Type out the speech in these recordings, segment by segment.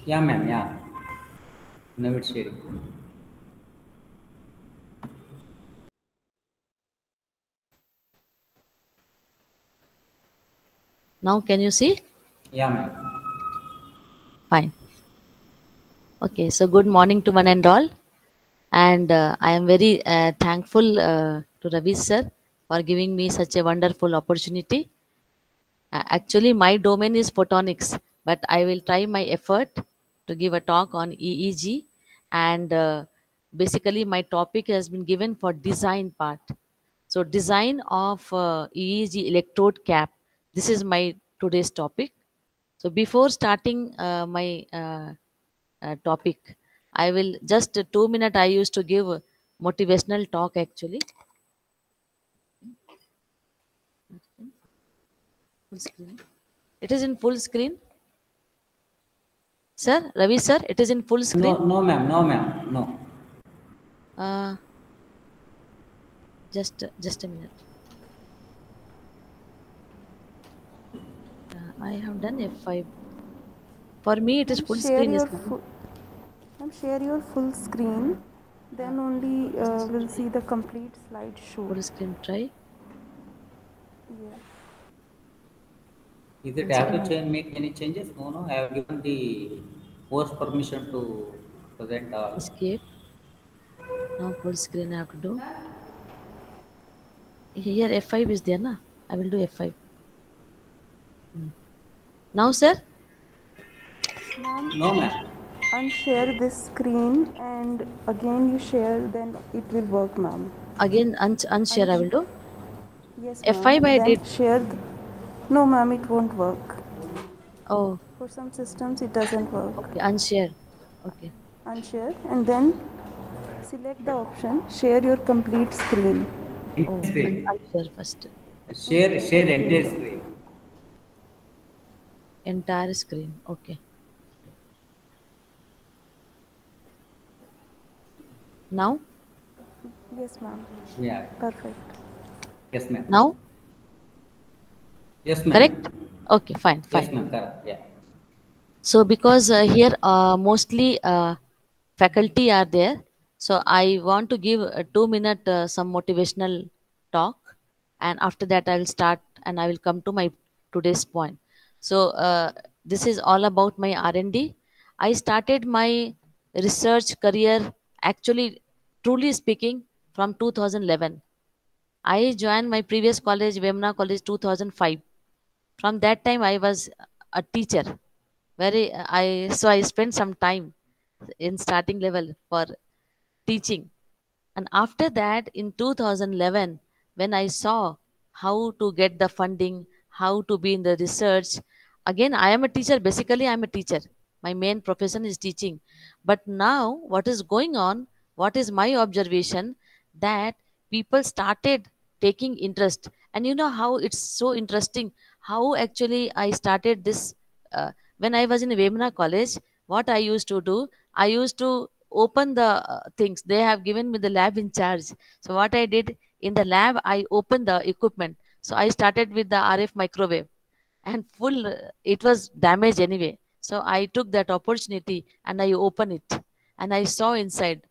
Yeah, ma'am. Yeah. Now it's sharing. Now can you see? Yeah, ma'am. Fine. Okay, so good morning to one and all. And I am very thankful to Ravi sir for giving me such a wonderful opportunity. Actually, my domain is photonics, but I will try my effort to give a talk on EEG. And basically, my topic has been given for design part. So, design of EEG electrode cap. This is my today's topic. So, before starting my topic, I will just 2 minutes. I used to give motivational talk actually. Full screen. It is in full screen. Sir, Ravi sir, it is in full No, screen. no, ma'am. No, ma'am. No. Uh, just a minute. I have done F5. For me, it is Ma'am, full share screen. Is your full screen. Then only we'll see the complete slideshow. full screen. Try Yeah. Is it one have to second. change, make any changes? No, no. I have given the post permission to present all. Escape. Now full screen. I have to do. Here F5 is there, na? I will do F5. Now, sir. Ma'am, No, ma'am. unshare this screen and again you share, then it will work, ma'am. Again, unshare. I Unsh- will do. yes, ma'am. F5 I Then did. share. No, ma'am, it won't work. Oh, For some systems, it doesn't work. okay. Unshare. Okay. Unshare and then select the option share your complete screen. Oh, Screen. unshare first. Share entire screen. Entire screen. Okay. Now, Yes, ma'am. Yeah. Perfect. Yes, ma'am. now, Yes, ma'am. correct. Okay, fine, Yes, fine. ma'am. Correct. Yeah. So because here mostly faculty are there, so I want to give a 2 minute some motivational talk, and after that I will start and I will come to my today's point. So this is all about my R&D. I started my research career actually, truly speaking, from 2011. I joined my previous college, Vemna College, 2005. From that time I was a teacher. Very I spent some time in starting level for teaching. And after that, in 2011, when I saw how to get the funding, how to be in the research, again, I am a teacher. Basically, I'm a teacher. My main profession is teaching. But now, what is going on? What is my observation? That people started taking interest. And you know how it's so interesting how actually I started this. When I was in Vemna College, what I used to do, I used to open the things. They have given me the lab in charge. So what I did in the lab, I opened the equipment. So I started with the RF microwave, and full it was damaged anyway. So I took that opportunity and I opened it and I saw inside,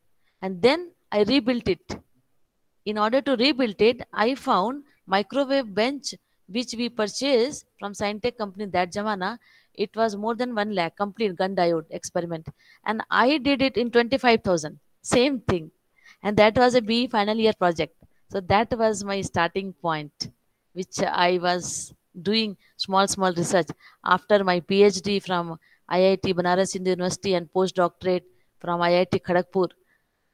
and then I rebuilt it. In order to rebuild it, I found microwave bench which we purchased from Scientech company that Jamana. It was more than 1 lakh complete gun diode experiment. And I did it in 25,000. Same thing. And that was a B final year project. So that was my starting point, which I was doing small research after my PhD from IIT Banaras Hindu University and postdoctorate from IIT Kharagpur.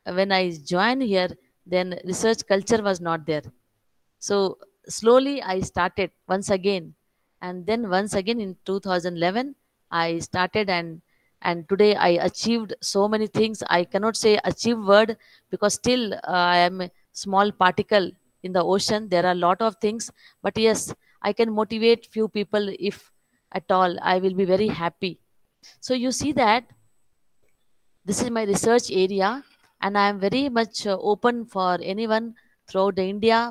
When I joined here, then research culture was not there. So slowly I started once again, and then once again in 2011 I started, and today I achieved so many things. I cannot say achieve word because still I am a small particle in the ocean. There are a lot of things, but yes, I can motivate few people if at all. I will be very happy. So you see that this is my research area, and I am very much open for anyone throughout the India.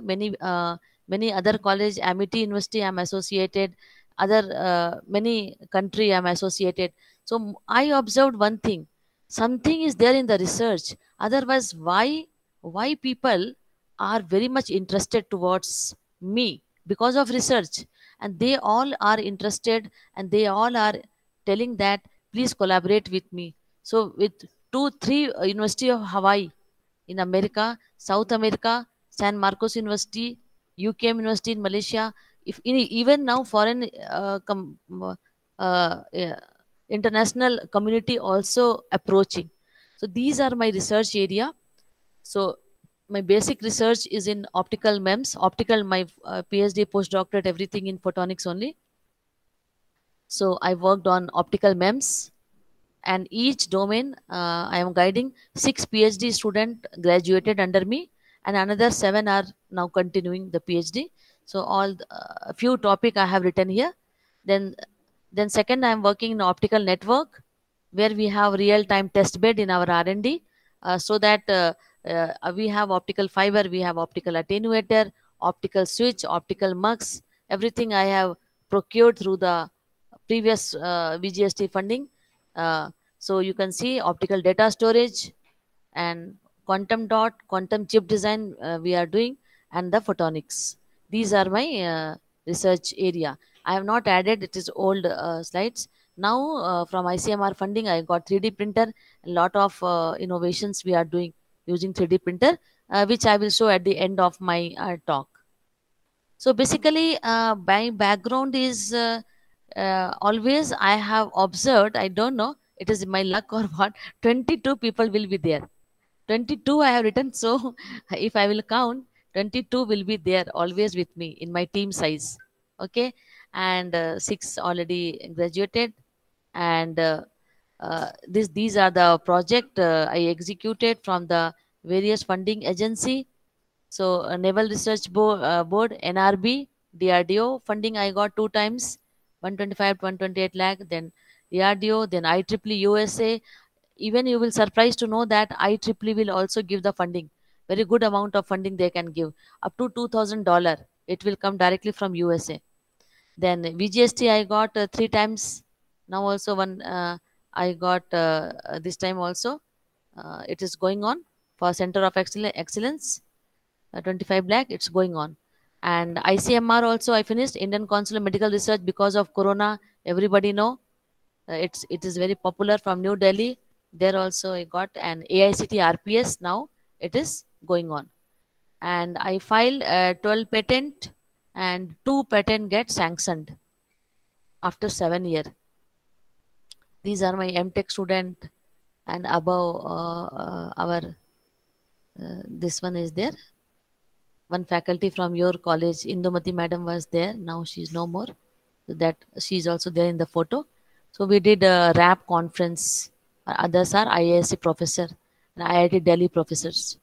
Many other college, Amity University, I'm associated. other many country I'm associated. So I observed one thing, something is there in the research. Otherwise, why people are very much interested towards me? Because of research, and they all are interested, and they all are telling that please collaborate with me. So with 2 3 University of Hawaii in America, South America, San Marcos University, UKM University in Malaysia, if even now foreign yeah, international community also approaching. So these are my research area. So my basic research is in optical MEMS, optical, my PhD, postdoctorate, everything in photonics only. So I worked on optical MEMS, and each domain I am guiding 6 PhD student graduated under me, and another 7 are now continuing the PhD. So all a few topic I have written here. Then second, I am working in optical network, where we have real time test bed in our R&D, so that we have optical fiber, we have optical attenuator, optical switch, optical mux, everything I have procured through the previous VGST funding. So you can see optical data storage and quantum dot, quantum chip design we are doing, and the photonics. These are my research area. I have not added, it is old slides. Now from ICMR funding, I got 3D printer, a lot of innovations we are doing using 3D printer, which I will show at the end of my talk. So basically, my background is always I have observed, I don't know, it is my luck or what, 22 people will be there. 22 I have written. So if I will count, 22 will be there always with me in my team size. Okay. And 6 already graduated. And these are the project I executed from the various funding agency. So Naval Research Board, NRB, DRDO funding I got 2 times, 125 to 128 lakh. Then DRDO, then IEEE USA. Even you will surprised to know that IEEE will also give the funding. Very good amount of funding they can give, up to $2,000. It will come directly from USA. Then VGST I got 3 times. Now also one I got this time also. It is going on for Center of Excellence. 25 lakh, it's going on. And ICMR also I finished, Indian Council of Medical Research. Because of corona, everybody know it is very popular, from New Delhi. There also I got an AICT RPS. Now it is going on, and I filed 12 patent, and 2 patent get sanctioned after 7 year. These are my MTech student, and above our this one is there. One faculty from your college, Indumati madam, was there. Now she's no more. So that she's also there in the photo. So we did a RAP conference. Others are IISc professor and IIT Delhi professors.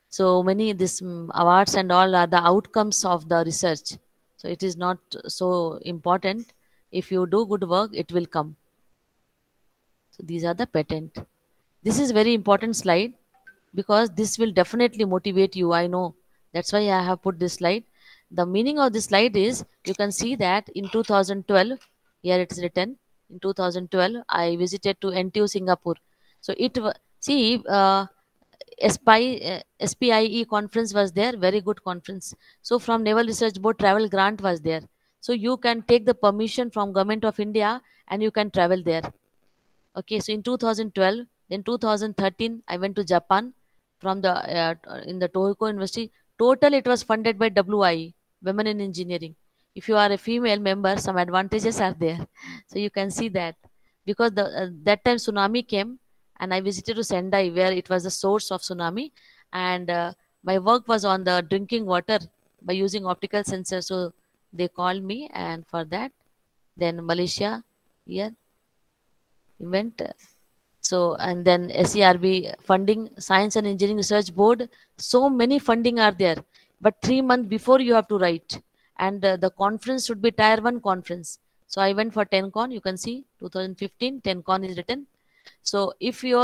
So many this awards and all are the outcomes of the research. So it is not so important. If you do good work, it will come. So these are the patent. This is very important slide, because this will definitely motivate you. I know, that's why I have put this slide. The meaning of this slide is, you can see that in 2012, here it is written, in 2012 I visited to NTU Singapore. So see, SPIE conference was there, very good conference. So from Naval Research Board travel grant was there. So you can take the permission from Government of India and you can travel there. Okay, so in 2012, then 2013, I went to Japan from the in the Tohoku University. Total, it was funded by WIE, Women in Engineering. If you are a female member, some advantages are there. So you can see that, because that time tsunami came, and I visited to Sendai, where it was the source of tsunami, and my work was on the drinking water by using optical sensor. So they called me, and for that, then Malaysia here event. So, and then SERB funding, Science and Engineering Research Board. So many funding are there, but 3 months before you have to write, and the conference should be tier 1 conference. So I went for 10Con. You can see 2015 10Con is written. So if you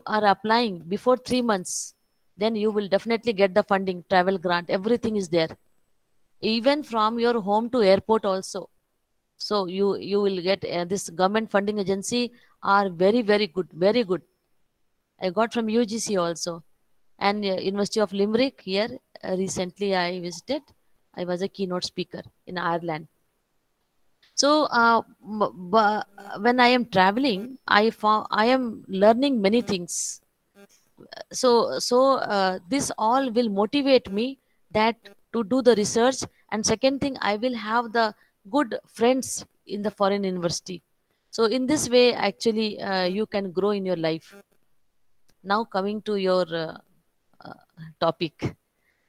are applying before 3 months, then you will definitely get the funding, travel grant, everything is there. even from your home to airport also. So you will get this government funding agency are very good, very good. I got from UGC also, and University of Limerick here. Recently I visited. I was a keynote speaker in Ireland. So when I am traveling, I am learning many things. So this all will motivate me that to do the research. And second thing, I will have the good friends in the foreign university. So in this way, actually, you can grow in your life. Now coming to your uh, topic.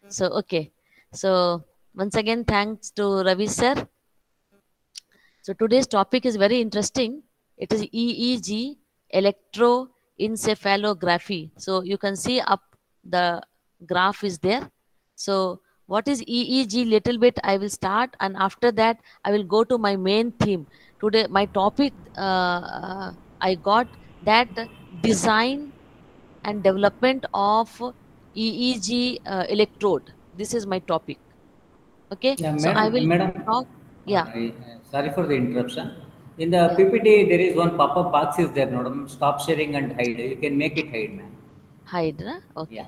So okay. So once again, thanks to Ravi sir. So today's topic is very interesting. It is EEG, electroencephalography. So you can see up the graph is there. So what is EEG? Little bit I will start, and after that I will go to my main theme. Today my topic I got that design and development of EEG electrode. This is my topic. Okay. Yeah, So I will madam. talk. Yeah. Sorry for the interruption. In the Yeah. PPT, there is one pop-up box is there, madam. Stop sharing and hide. You can make it hide, ma'am. Hydra. Yeah. Okay.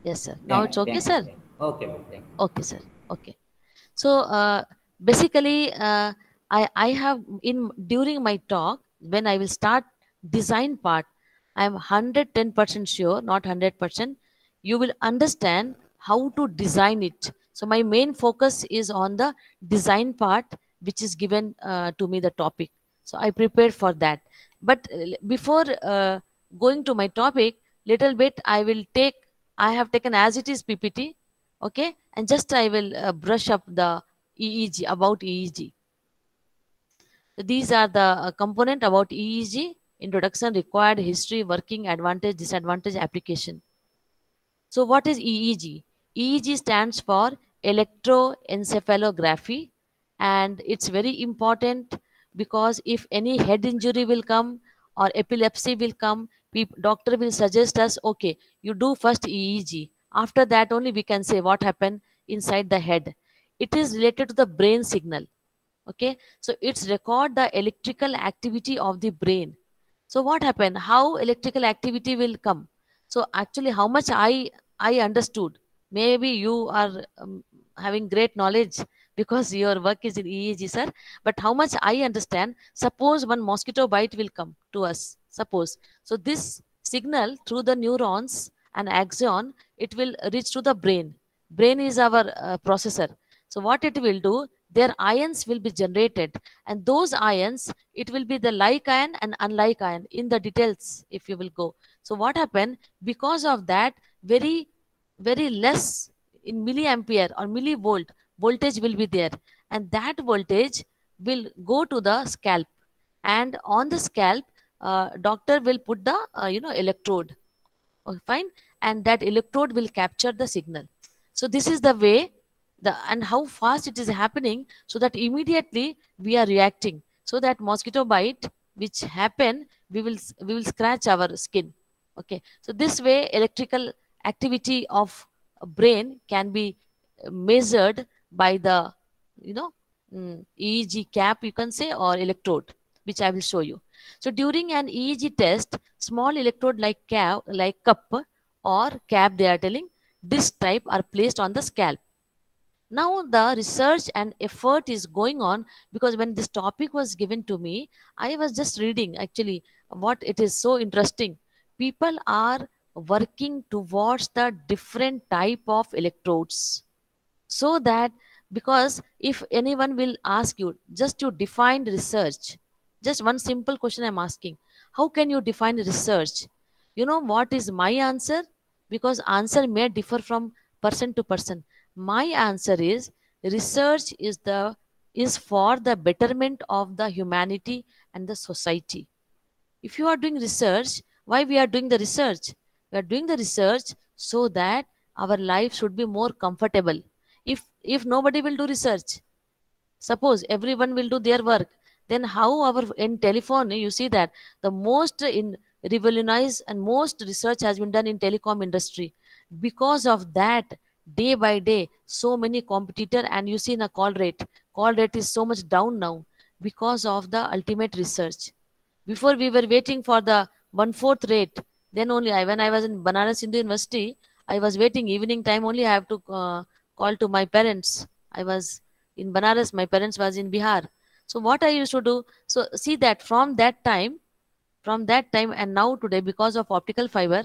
Yes, sir. Now it's okay, Thank you. sir. Okay, ma'am. Thank you. Okay, sir. Okay. So basically, I have in during my talk when I will start design part, I am 110% sure, not 100%. You will understand how to design it. So my main focus is on the design part, which is given to me the topic. So I prepared for that. But before going to my topic, little bit I will take. I have taken as it is PPT. Okay, and just I will brush up the EEG about EEG. So these are the component about EEG: introduction, required, history, working, advantage, disadvantage, application. So what is EEG? EEG stands for electroencephalography, and it's very important because if any head injury will come or epilepsy will come, doctor will suggest us, okay, you do first EEG. After that only we can say what happened inside the head. It is related to the brain signal. Okay, so it's record the electrical activity of the brain. So what happened, how electrical activity will come? So actually how much I understood, maybe you are having great knowledge because your work is in EEG, sir. But how much I understand, suppose one mosquito bite will come to us, suppose. So this signal through the neurons and axon, it will reach to the brain. Brain is our processor. So what it will do, their ions will be generated, and those ions, it will be the like ion and unlike ion in the details if you will go. So what happened, because of that, very less in milliampere or millivolt voltage will be there, and that voltage will go to the scalp, and on the scalp doctor will put the electrode. Okay, fine. And that electrode will capture the signal. So this is the way, and how fast it is happening, so that immediately we are reacting. So that mosquito bite which happen, we will scratch our skin. Okay. So this way electrical activity of a brain can be measured by the EEG cap, you can say, or electrode, which I will show you. So during an EEG test, small electrode like cup or cap, they are telling, this type are placed on the scalp. Now the research and effort is going on, because when this topic was given to me, I was just reading actually what it is so interesting. People are working towards the different type of electrodes, so that, because if anyone will ask you just to define research, just one simple question I'm asking, how can you define research? You know what is my answer? Because answer may differ from person to person. My answer is, research is for the betterment of the humanity and the society. If you are doing research, why we are doing the research? We are doing the research so that our life should be more comfortable. If nobody will do research, suppose everyone will do their work, then how our in telephone, you see that the most in revolutionized and most research has been done in telecom industry. Because of that, day by day, so many competitor, and you see in a call rate is so much down now because of the ultimate research. Before we were waiting for the one-fourth rate. Then only when I was in Banaras Hindu University, I was waiting evening time only. I have to call to my parents. I was in Banaras. My parents was in Bihar. So what I used to do. So see that from that time and now today, because of optical fiber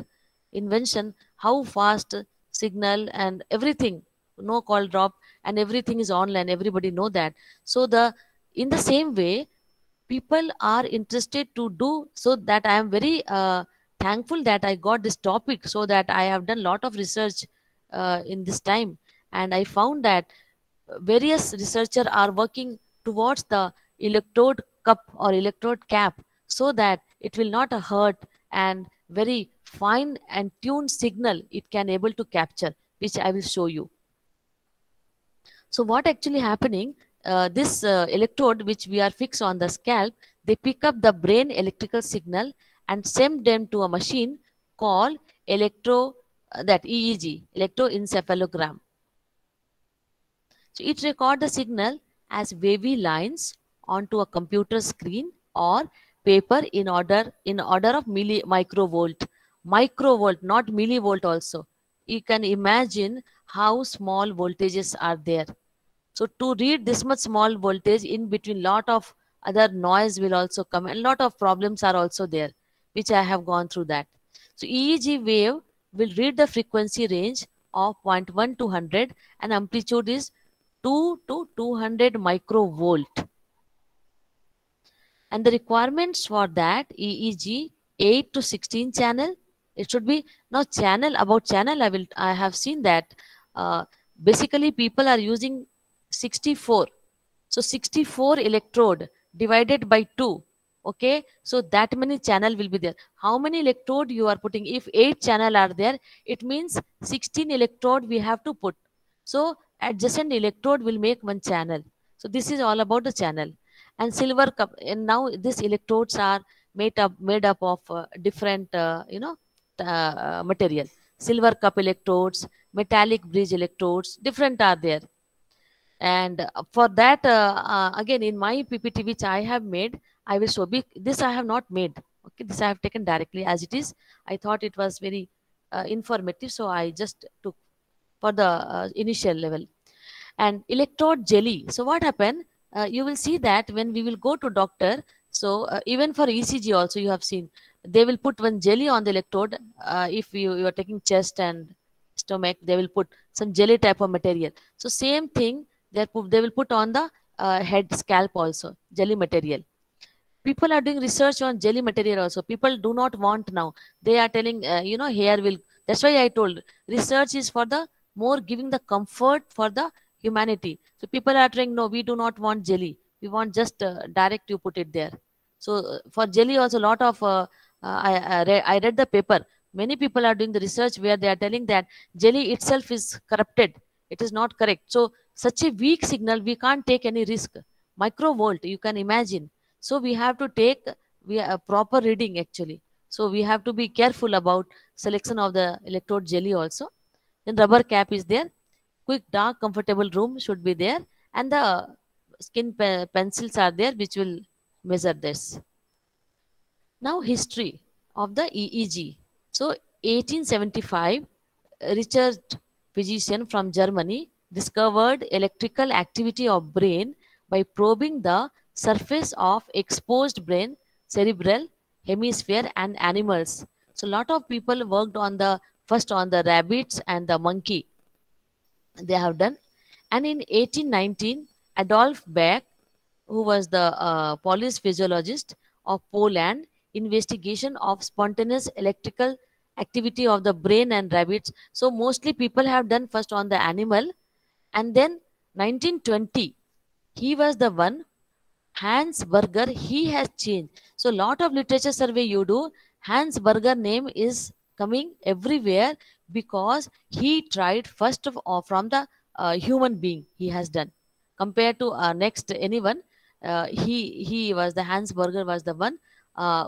invention, how fast signal and everything, no call drop, and everything is online. Everybody know that. So the in the same way, people are interested to do. So that I am very thankful that I got this topic, so that I have done lot of research in this time, and I found that various researchers are working towards the electrode cup or electrode cap, so that it will not hurt, and very fine and tuned signal it can able to capture, which I will show you. So what actually happening, this electrode which we are fixed on the scalp, they pick up the brain electrical signal and send them to a machine called that EEG, electroencephalogram. So it records the signal as wavy lines onto a computer screen or paper in order of microvolt. Microvolt, not millivolt also. You can imagine how small voltages are there. So to read this much small voltage, in between lot of other noise will also come, and lot of problems are also there, which I have gone through that. So EEG wave will read the frequency range of 0.1 to 100, and amplitude is 2 to 200 microvolt. And the requirements for that EEG 8 to 16 channel. It should be now channel. About channel, I have seen that basically people are using 64. So 64 electrode divided by 2. Okay, so that many channel will be there. How many electrode you are putting? If 8 channel are there, it means 16 electrode we have to put. So adjacent electrode will make one channel. So this is all about the channel. And silver cup, and now these electrodes are made up of different material. Silver cup electrodes, metallic bridge electrodes, different are there. And for that, again, in my PPT which I have made, I will show. This I have not made. Okay, this I have taken directly as it is. I thought it was very informative, so I just took for the initial level. And electrode jelly. So what happened? You will see that when we will go to doctor, so even for ECG also you have seen, they will put one jelly on the electrode. If you are taking chest and stomach, they will put some jelly type of material. So same thing, they will put on the head scalp also, jelly material. People are doing research on jelly material also. People do not want now. They are telling, hair will. That's why I told research is for the more giving the comfort for the humanity. So people are trying, no, we do not want jelly. We want just direct you put it there. So for jelly also, lot of I read the paper. Many people are doing the research where they are telling that jelly itself is corrupted. It is not correct. So such a weak signal, we can't take any risk. Microvolt, you can imagine. So we have to take a proper reading actually. So we have to be careful about selection of the electrode jelly also. Then rubber cap is there. Quick, dark, comfortable room should be there. And the skin pencils are there which will measure this. Now history of the EEG. So 1875, Richard physician from Germany discovered electrical activity of brain by probing the surface of exposed brain, cerebral hemisphere and animals. So lot of people worked on the first on the rabbits and the monkey. They have done. And in 1819, Adolf Beck, who was the Polish physiologist of Poland, investigation of spontaneous electrical activity of the brain and rabbits. So mostly people have done first on the animal, and then 1920 he was the one, Hans Berger, he has changed. So lot of literature survey you do, Hans Berger name is coming everywhere because he tried first of all from the human being he has done. Compared to next anyone, he was the Hans Berger was the one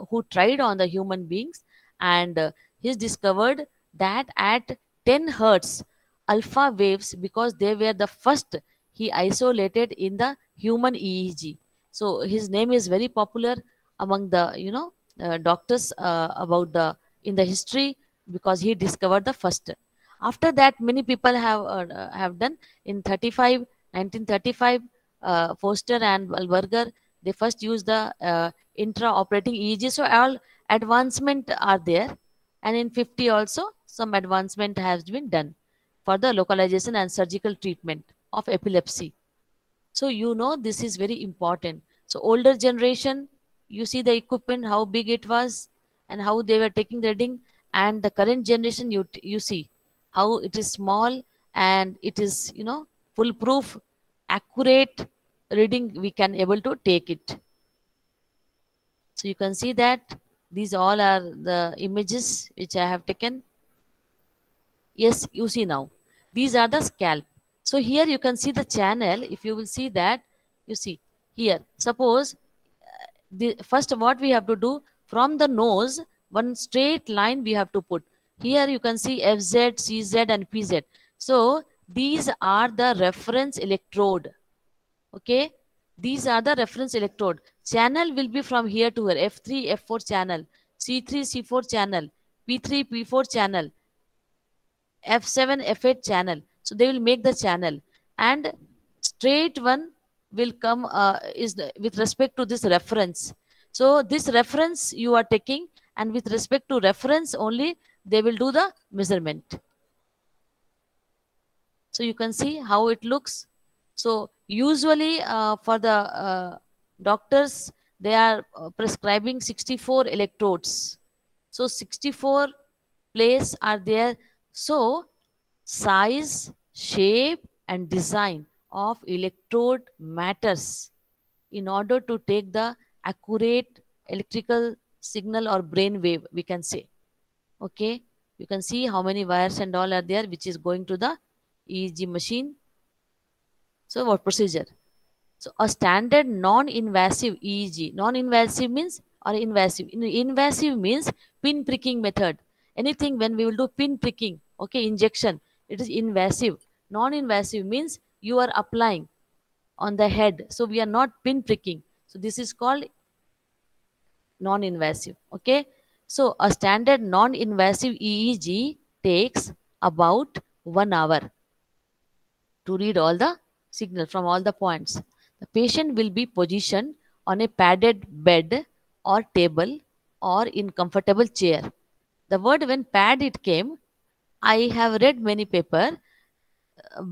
who tried on the human beings, and he's discovered that at 10 hertz alpha waves because they were the first he isolated in the human EEG. So his name is very popular among the doctors about the in the history because he discovered the first. After that, many people have done in 1935. Foster and Wahlberger, they first used the intra-operating EEG. So all advancement are there, and in 50 also some advancement has been done for the localization and surgical treatment of epilepsy. So this is very important. So older generation, you see the equipment how big it was and how they were taking the reading, and the current generation you see how it is small and it is foolproof, accurate reading we can able to take it. So you can see that these all are the images which I have taken. Yes, you see now. These are the scalp. So here you can see the channel. If you will see that, you see here. Suppose the first what we have to do from the nose, one straight line we have to put. Here you can see FZ, CZ and PZ. So these are the reference electrode. Okay. These are the reference electrode. Channel will be from here to here. F3, F4 channel, C3, C4 channel, P3, P4 channel, F7, F8 channel. So they will make the channel, and straight one will come with respect to this reference. So this reference you are taking, and with respect to reference only they will do the measurement. So you can see how it looks. So usually for the doctors, they are prescribing 64 electrodes. So 64 places are there. So size, shape and design of electrode matters in order to take the accurate electrical signal or brain wave, we can say. Okay, you can see how many wires and all are there which is going to the EEG machine. So what procedure? So a standard non-invasive EEG. Non-invasive means or invasive. Invasive means pin pricking method. Anything when we will do pin pricking, okay, injection, it is invasive. Non-invasive means you are applying on the head. So we are not pin pricking. So this is called non-invasive. Okay. So a standard non-invasive EEG takes about 1 hour to read all the signal from all the points. The patient will be positioned on a padded bed or table or in comfortable chair. The word when pad it came, I have read many paper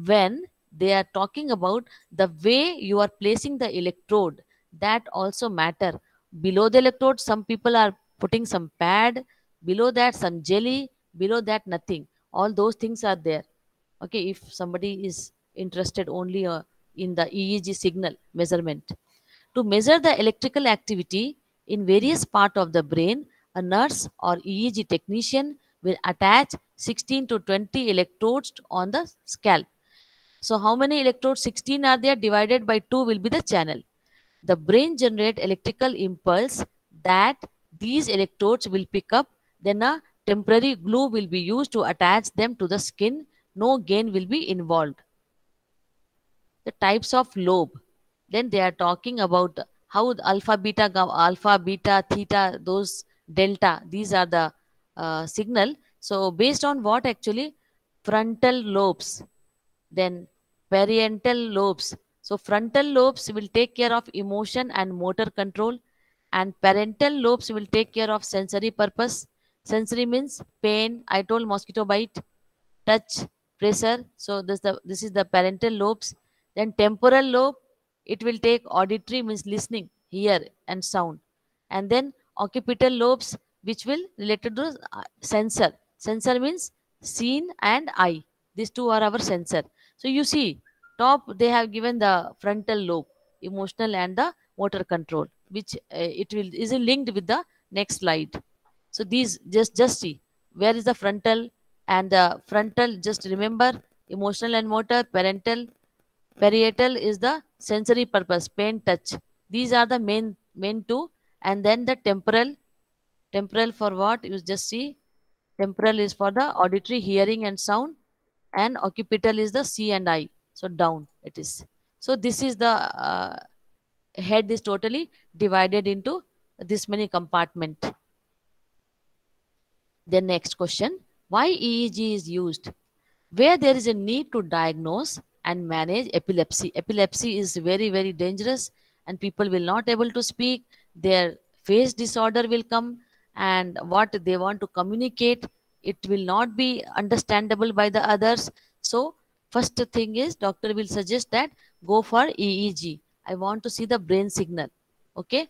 when they are talking about the way you are placing the electrode, that also matter. Below the electrode some people are putting some pad, below that some jelly, below that nothing. All those things are there. Okay, if somebody is interested only in the EEG signal measurement. To measure the electrical activity in various part of the brain, a nurse or EEG technician will attach 16 to 20 electrodes on the scalp. So how many electrodes? 16 are there, divided by 2 will be the channel. The brain generate electrical impulse that these electrodes will pick up. Then a temporary glue will be used to attach them to the skin. No gain will be involved. The types of lobe. Then they are talking about how the alpha, beta, theta, those delta, these are the signal. So based on what actually? Frontal lobes, then parietal lobes. So frontal lobes will take care of emotion and motor control, and parental lobes will take care of sensory purpose. Sensory means pain. I told mosquito bite, touch, pressure. So this is the parental lobes. Then temporal lobe, it will take auditory means listening, hear and sound. And then occipital lobes, which will related to sensor. Sensor means seen and eye. These two are our sensor. So you see, top they have given the frontal lobe, emotional and the motor control, which it will is linked with the next slide. So these just see where is the frontal, and the frontal, just remember, emotional and motor, parental, parietal is the sensory purpose, pain, touch. These are the main two. And then the temporal for what? You just see, temporal is for the auditory, hearing and sound. and occipital is the C and I. So down it is. So this is the head is totally divided into this many compartment. Then next question, why EEG is used? Where there is a need to diagnose and manage epilepsy. Epilepsy is very, very dangerous and people will not able to speak. Their face disorder will come and what they want to communicate, it will not be understandable by the others. So first thing is doctor will suggest that go for EEG. I want to see the brain signal. Okay.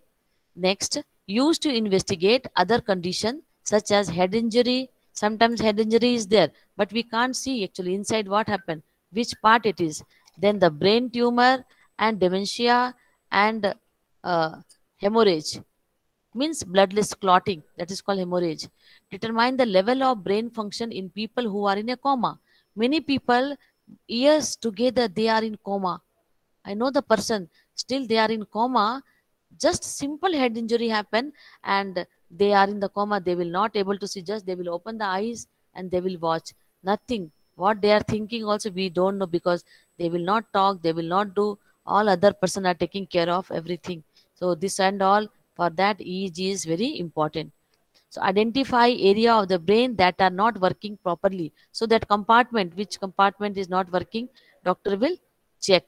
Next, used to investigate other condition such as head injury. Sometimes head injury is there, but we can't see actually inside what happened, which part it is. Then the brain tumor and dementia and uh, hemorrhage means bloodless clotting, that is called hemorrhage. Determine the level of brain function in people who are in a coma. Many people, years together, they are in coma. I know the person, still they are in coma, just simple head injury happen and they are in the coma, they will not able to see, just they will open the eyes and they will watch nothing. What they are thinking also we don't know, because they will not talk, they will not do, all other person are taking care of everything. So this and all, for that EEG is very important. So identify area of the brain that are not working properly. So that compartment, which compartment is not working, doctor will check.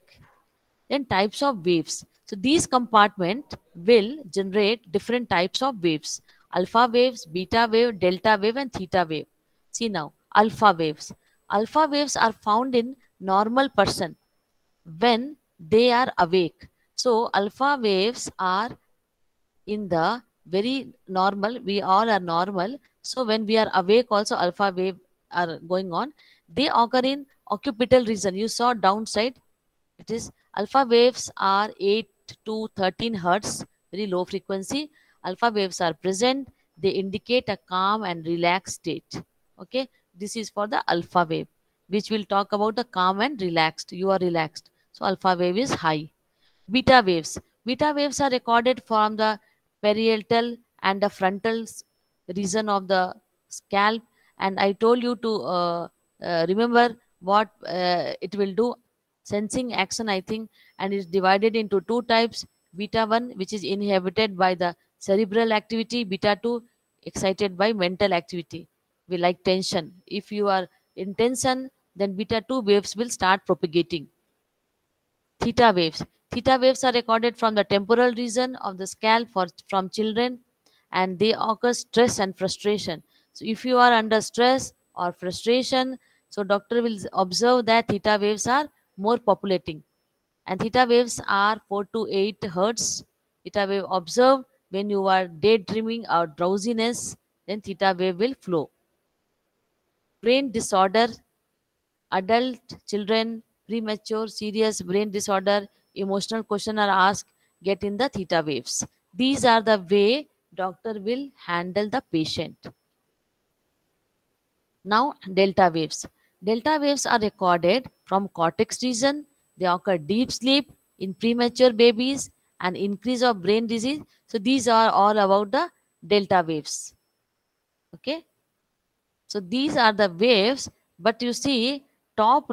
Then types of waves. So these compartment will generate different types of waves. Alpha waves, beta wave, delta wave and theta wave. See now, alpha waves. Alpha waves are found in normal person when they are awake. So alpha waves are in the very normal, we all are normal. So when we are awake also alpha wave are going on. They occur in occipital region. You saw downside, it is alpha waves are 8 to 13 hertz, very low frequency. Alpha waves are present. They indicate a calm and relaxed state. Okay, this is for the alpha wave, which will talk about the calm and relaxed. You are relaxed. So alpha wave is high. Beta waves. Beta waves are recorded from the parietal and the frontal region of the scalp. And I told you to remember what it will do. Sensing action, I think, and is divided into two types. Beta 1, which is inhibited by the cerebral activity. Beta 2, excited by mental activity. We like tension. If you are in tension, then beta 2 waves will start propagating. Theta waves. Theta waves are recorded from the temporal region of the scalp from children, and they occur stress and frustration. So if you are under stress or frustration, so doctor will observe that theta waves are more populating. And theta waves are 4 to 8 hertz. Theta wave observed when you are daydreaming or drowsiness, then theta wave will flow. Brain disorder, adult, children, premature, serious brain disorder, emotional question are asked, get in the theta waves. These are the way doctor will handle the patient. Now, delta waves. Delta waves are recorded from cortex region. They occur deep sleep in premature babies and increase of brain disease. So these are all about the delta waves. Okay. So these are the waves, but you see, top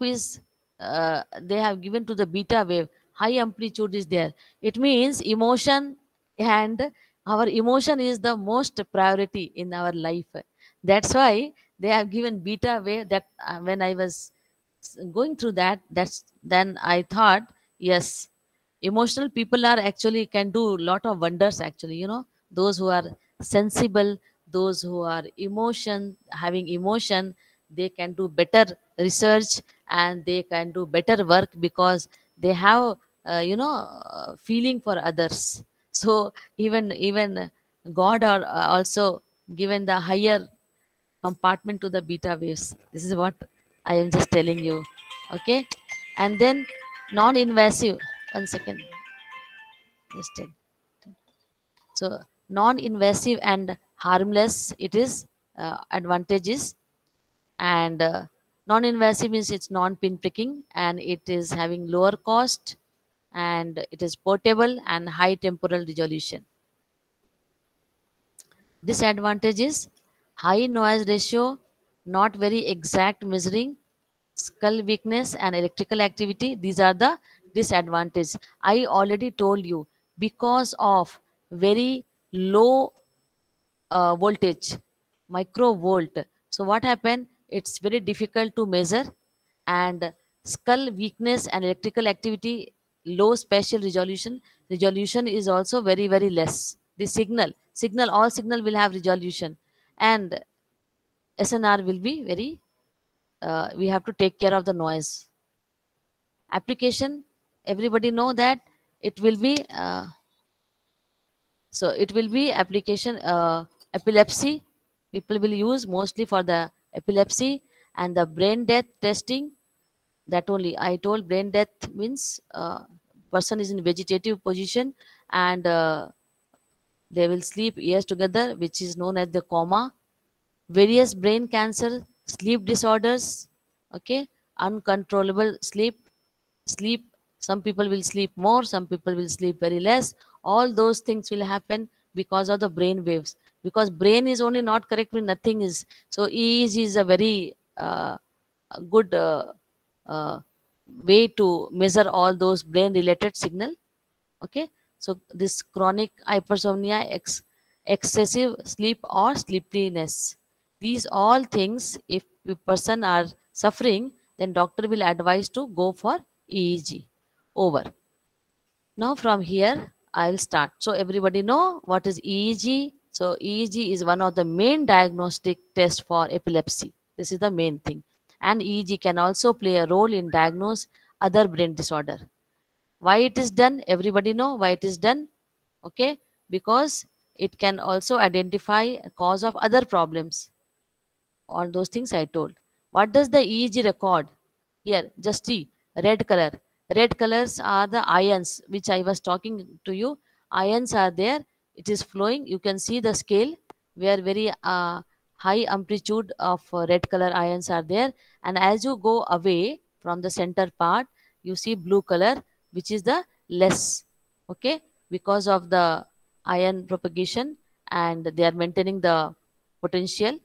is they have given to the beta wave. High amplitude is there. It means emotion, and our emotion is the most priority in our life. That's why they have given beta wave. That when I was going through that, that's then I thought, yes, emotional people are actually can do lot of wonders. Actually, those who are sensible, those who are having emotion, they can do better research and they can do better work because they have feeling for others. So even god are also given the higher compartment to the beta waves. This is what I am just telling you. Okay. And then non-invasive, 1 second, just tell. So non-invasive and harmless, it is advantages. And non-invasive means it's non-pin pricking and it is having lower cost and it is portable and high temporal resolution. Disadvantage is high noise ratio, not very exact measuring, skull weakness and electrical activity, these are the disadvantages. I already told you, because of very low voltage, microvolt. So what happened? It's very difficult to measure, and skull weakness and electrical activity, low spatial resolution. Resolution is also very very less. The signal, all signal will have resolution, and SNR will be very. We have to take care of the noise. Application. Everybody know that it will be. So it will be application epilepsy. People will use mostly for the epilepsy and the brain death testing. That only I told. Brain death means person is in vegetative position, and they will sleep years together, which is known as the coma. Various brain cancer, sleep disorders, okay, uncontrollable sleep. Some people will sleep more, some people will sleep very less. All those things will happen because of the brain waves. Because brain is only not correct when nothing is. So EEG is a very good uh, way to measure all those brain related signal. Okay, so this chronic hypersomnia, excessive sleep or sleepiness, these all things, if a person are suffering, then doctor will advise to go for EEG. Over. Now from here I'll start. So everybody know what is EEG. So EEG is one of the main diagnostic tests for epilepsy. This is the main thing. And EEG can also play a role in diagnose other brain disorder. Why it is done? Everybody know why it is done. Okay, because it can also identify a cause of other problems. All those things I told. What does the EEG record? Here, just see, red color. Red colors are the ions which I was talking to you. Ions are there. It is flowing. You can see the scale where very high amplitude of red color ions are there. And as you go away from the center part, you see blue color, which is the less. Okay, because of the ion propagation, and they are maintaining the potential.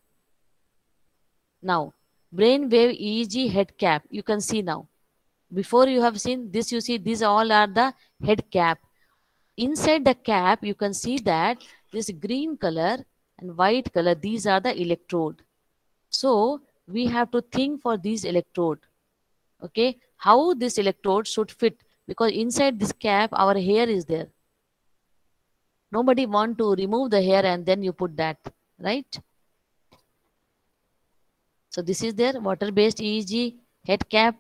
Now, brainwave EEG head cap, you can see now. Before you have seen this, you see these all are the head cap. Inside the cap, you can see that this green color and white color, these are the electrode. So we have to think for these electrode. Okay, how this electrode should fit, because inside this cap, our hair is there. Nobody want to remove the hair and then you put that, right? So this is their water-based EEG head cap.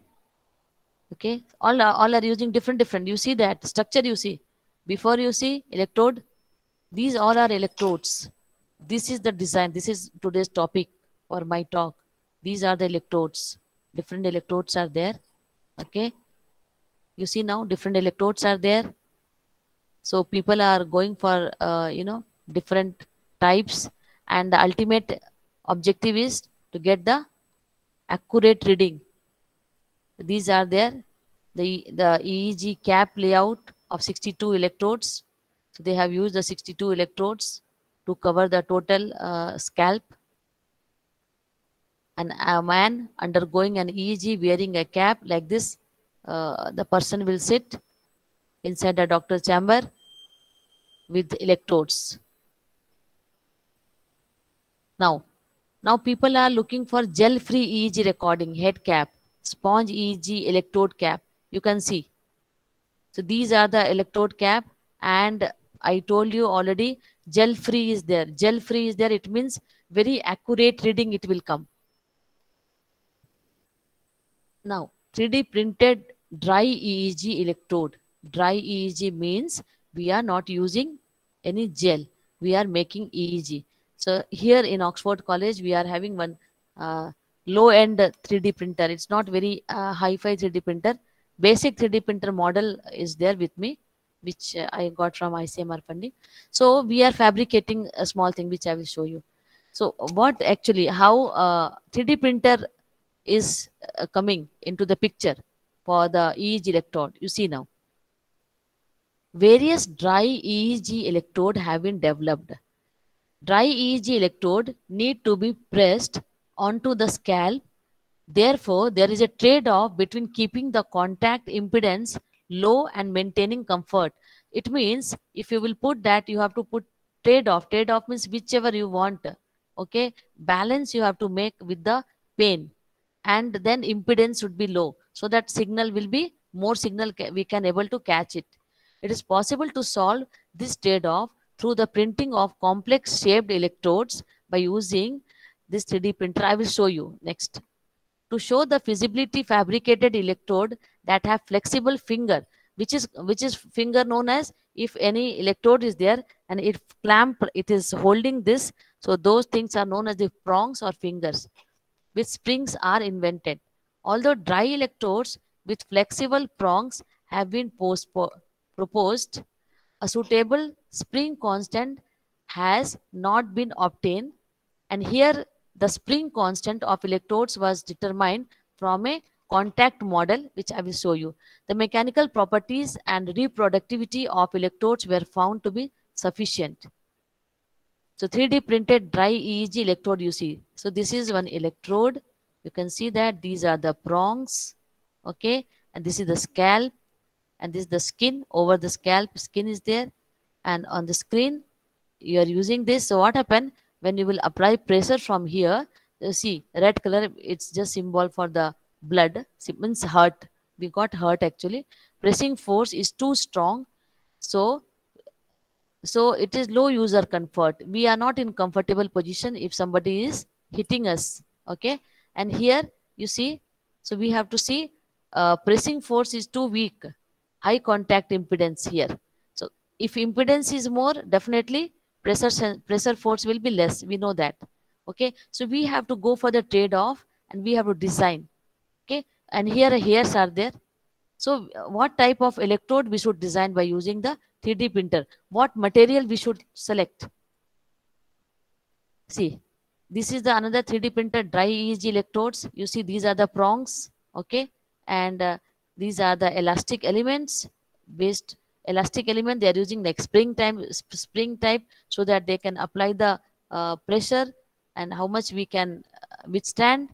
Okay, all are using different. You see that structure, you see. Before you see electrode, these all are electrodes. This is the design. This is today's topic for my talk. These are the electrodes. Different electrodes are there. Okay, you see now different electrodes are there. So people are going for different types, and the ultimate objective is to get the accurate reading. These are there. The EEG cap layout of 62 electrodes. So they have used the 62 electrodes to cover the total scalp. And a man undergoing an EEG wearing a cap like this, the person will sit inside the doctor's chamber with electrodes. Now people are looking for gel-free EEG recording head cap, sponge EEG electrode cap. You can see. So these are the electrode cap, and I told you already, gel-free is there. Gel-free is there. It means very accurate reading it will come. Now 3D printed dry EEG electrode. Dry EEG means we are not using any gel. We are making EEG. So here in Oxford College, we are having one low-end 3D printer. It's not very hi-fi 3D printer. Basic 3D printer model is there with me, which I got from ICMR funding. So we are fabricating a small thing, which I will show you. So what actually, how 3D printer is coming into the picture for the EEG electrode. You see now. Various dry EEG electrode have been developed. Dry EEG electrode need to be pressed onto the scalp. Therefore, there is a trade-off between keeping the contact impedance low and maintaining comfort. It means if you will put that, you have to put trade-off. Trade-off means whichever you want. Okay, balance you have to make with the pain, and then impedance should be low, so that signal will be more signal we can able to catch it. It is possible to solve this trade-off through the printing of complex shaped electrodes by using this 3D printer. I will show you next. To show the feasibility, fabricated electrode that have flexible finger, which is finger known as, if any electrode is there and it is holding this, so those things are known as the prongs or fingers, which springs are invented. Although dry electrodes with flexible prongs have been proposed, a suitable spring constant has not been obtained, and here the spring constant of electrodes was determined from a contact model, which I will show you. The mechanical properties and reproductivity of electrodes were found to be sufficient. So 3D printed dry EEG electrode you see. So this is one electrode. You can see that these are the prongs, okay, and this is the scalp, and this is the skin. Over the scalp, skin is there, and on the screen you are using this. So what happened when you will apply pressure from here? You see red color, it's just symbol for the blood. It means hurt. We got hurt actually. Pressing force is too strong, so it is low user comfort. We are not in comfortable position if somebody is hitting us, okay. And here you see, so we have to see pressing force is too weak, high contact impedance here. So if impedance is more, definitely pressure force will be less, we know that, okay. So we have to go for the trade-off and we have to design, okay. And here hairs are there. So what type of electrode we should design by using the 3D printer? What material we should select? See, this is the another 3D printer dry EEG electrodes. You see these are the prongs, okay, and these are the elastic elements. Based elastic element, they are using like spring type, so that they can apply the pressure and how much we can withstand,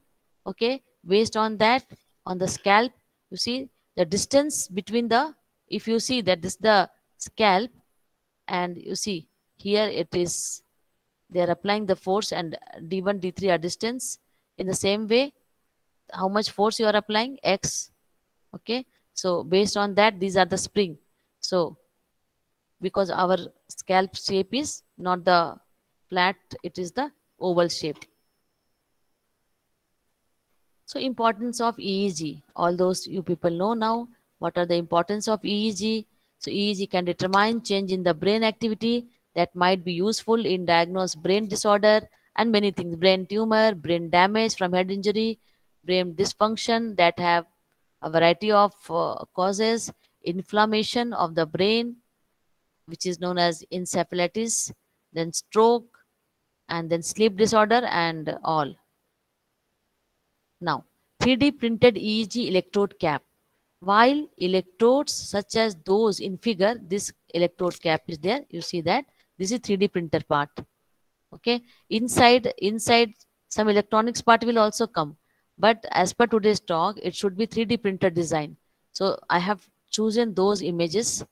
okay. Based on that, on the scalp, you see the distance between the, if you see that this is the scalp, and you see here it is, they are applying the force, and D1 D3 are distance. In the same way, how much force you are applying, X, okay. So based on that, these are the spring. So because our scalp shape is not the flat, it is the oval shape. So importance of EEG, all those you people know now. What are the importance of EEG? So EEG can determine change in the brain activity that might be useful in diagnose brain disorder and many things, brain tumor, brain damage from head injury, brain dysfunction that have a variety of causes, inflammation of the brain, which is known as encephalitis, then stroke, and then sleep disorder and all. Now, 3D printed EEG electrode cap. While electrodes such as those in figure, this electrode cap is there. You see that this is 3D printer part. Okay, inside some electronics part will also come, but as per today's talk, it should be 3D printer design. So I have chosen those images.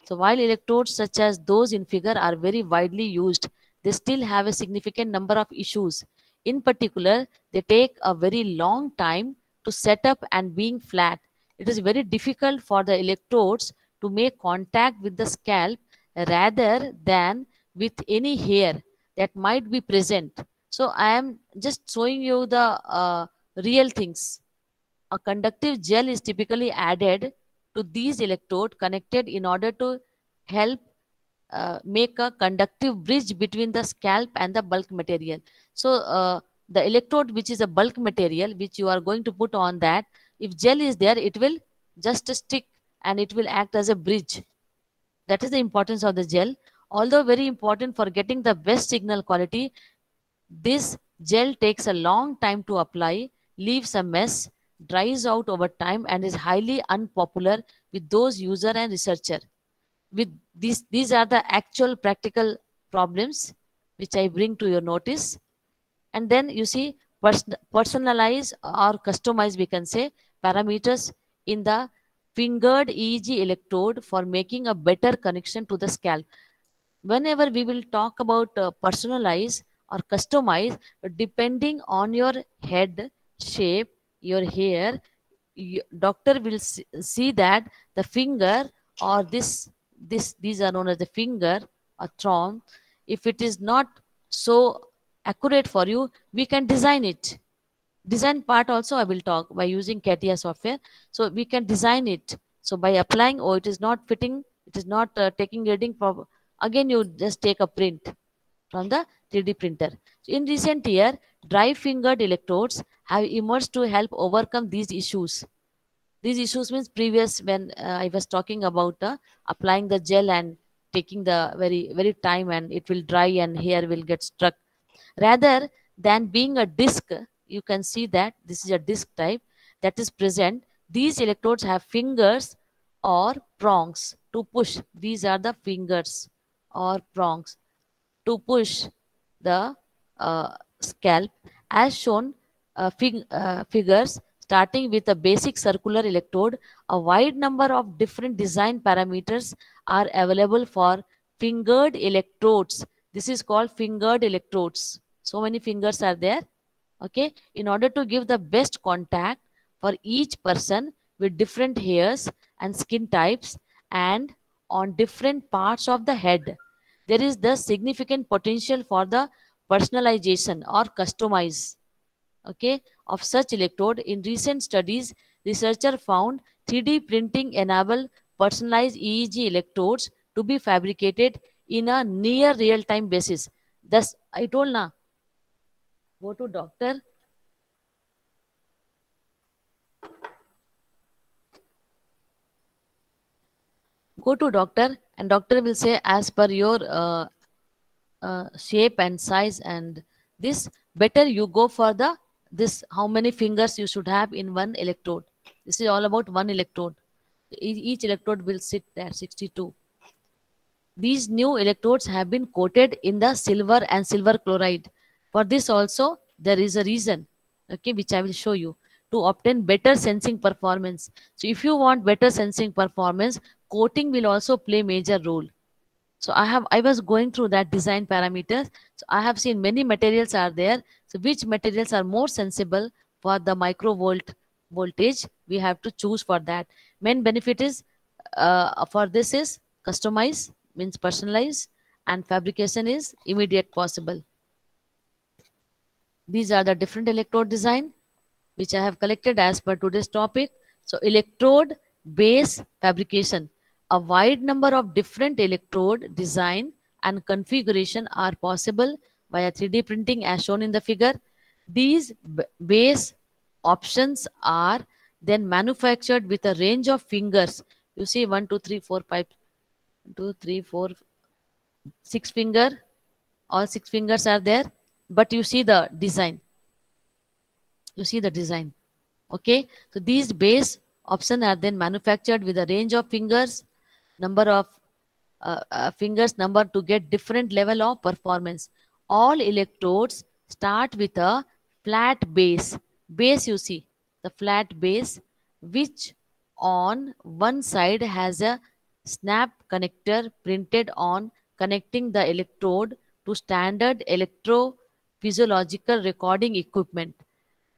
So while electrodes such as those in figure are very widely used, they still have a significant number of issues. In particular, they take a very long time to set up, and being flat, it is very difficult for the electrodes to make contact with the scalp rather than with any hair that might be present. So I am just showing you the real things. A conductive gel is typically added to these electrode connected in order to help make a conductive bridge between the scalp and the bulk material. So the electrode, which is a bulk material, which you are going to put on that, if gel is there, it will just stick and it will act as a bridge. That is the importance of the gel. Although very important for getting the best signal quality, this gel takes a long time to apply, leaves a mess, dries out over time, and is highly unpopular with those user and researcher. With these are the actual practical problems which I bring to your notice. And then you see, personalize or customize, we can say, parameters in the fingered EEG electrode for making a better connection to the scalp. Whenever we will talk about personalize or customize, depending on your head shape, your hair, doctor will see that the finger or these are known as the finger or thumb. If it is not so accurate for you, we can design it. Design part also I will talk by using CATIA software. So we can design it. So by applying, oh, it is not fitting, it is not taking reading from, again you just take a print from the 3D printer. So in recent year, dry fingered electrodes have emerged to help overcome these issues. These issues means previous when I was talking about applying the gel and taking the very time and it will dry and hair will get stuck. Rather than being a disc, you can see that this is a disc type that is present. These electrodes have fingers or prongs to push. These are the fingers or prongs to push the scalp, as shown figures. Starting with a basic circular electrode, a wide number of different design parameters are available for fingered electrodes. This is called fingered electrodes. So many fingers are there. Okay, in order to give the best contact for each person with different hairs and skin types and on different parts of the head, there is the significant potential for the personalization or customize, okay, of such electrode. In recent studies, researcher found 3D printing enable personalized EEG electrodes to be fabricated in a near real-time basis. Thus, I told na, go to doctor. Go to doctor and doctor will say as per your shape and size and this, better you go for the this how many fingers you should have in one electrode. This is all about one electrode. Each electrode will sit there 62. These new electrodes have been coated in the silver and silver chloride. For this also there is a reason, okay, which I will show you, to obtain better sensing performance. So if you want better sensing performance, coating will also play major role. So I was going through that design parameters. So I have seen many materials are there. So which materials are more sensible for the voltage? We have to choose for that. Main benefit is for this is customize, means personalize, and fabrication is immediate possible. These are the different electrode design which I have collected as per today's topic. So electrode base fabrication. A wide number of different electrode design and configuration are possible via 3D printing as shown in the figure. These base options are then manufactured with a range of fingers. You see 1, 2, 3, 4, 5, 2, 3, 4, 6 finger. All 6 fingers are there. But you see the design. You see the design. Okay. So these base options are then manufactured with a range of fingers, number of fingers number to get different level of performance. All electrodes start with a flat base. Base, you see the flat base, which on one side has a snap connector printed on, connecting the electrode to standard electrophysiological recording equipment,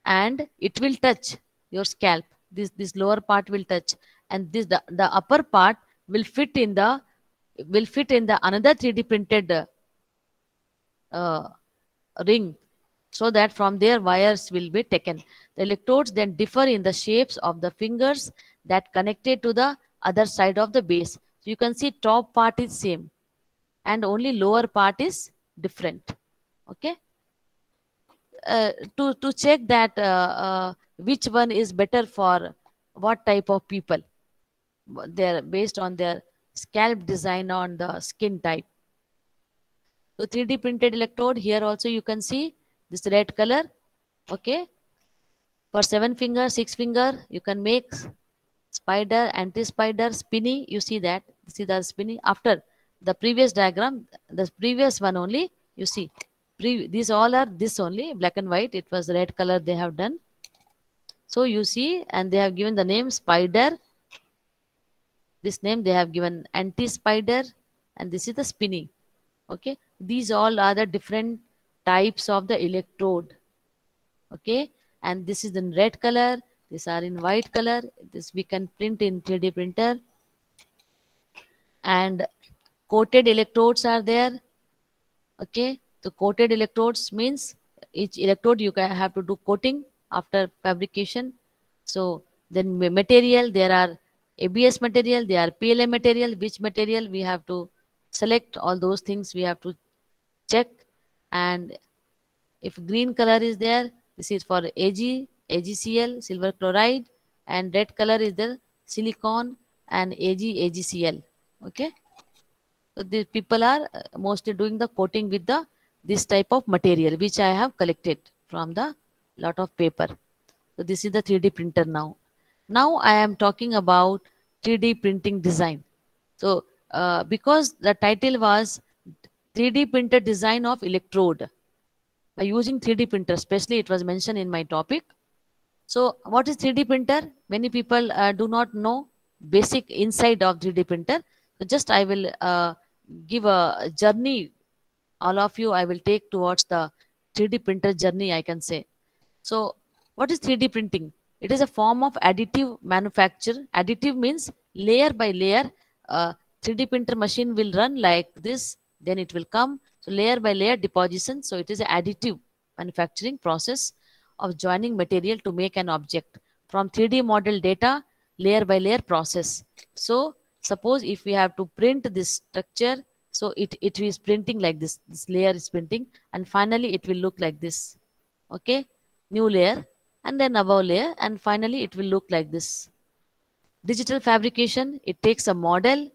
and it will touch your scalp. This lower part will touch, and the upper part will fit in the another 3D printed ring, so that from there wires will be taken. The electrodes then differ in the shapes of the fingers that connected to the other side of the base. So you can see top part is same and only lower part is different. Okay. To check that which one is better for what type of people, they're based on their scalp design on the skin type. So 3D printed electrode, here also you can see this red color. Okay, for 7 finger, 6 finger, you can make spider, anti-spider, spinny. You see that, see the spinny after the previous diagram, the previous one only, you see these all are this only, black and white. It was red color they have done. So you see, and they have given the name spider. This name they have given anti-spider, and this is the spinning. Okay, these all are the different types of the electrode. Okay, and this is in red color, these are in white color. This we can print in 3D printer, and coated electrodes are there. Okay, the coated electrodes means each electrode you can have to do coating after fabrication. So then material, there are ABS material, there are PLA material. Which material we have to select, all those things we have to check. And if green color is there, this is for AG, AgCl, silver chloride, and red color is the silicon and AgCl. Okay. So the people are mostly doing the coating with the this type of material which I have collected from the lot of paper. So this is the 3D printer now. Now I am talking about 3D printing design. So because the title was 3D printer design of electrode by using 3D printer, especially it was mentioned in my topic. So what is 3D printer? Many people do not know basic inside of 3D printer. So just I will give a journey, all of you I will take towards the 3D printer journey, I can say. So what is 3D printing? It is a form of additive manufacture. Additive means layer by layer. 3D printer machine will run like this, then it will come. So layer by layer deposition. So it is an additive manufacturing process of joining material to make an object from 3D model data, layer by layer process. So suppose if we have to print this structure, so it is printing like this. This layer is printing, and finally it will look like this. Okay, new layer, and then above layer, and finally it will look like this. Digital fabrication, it takes a model,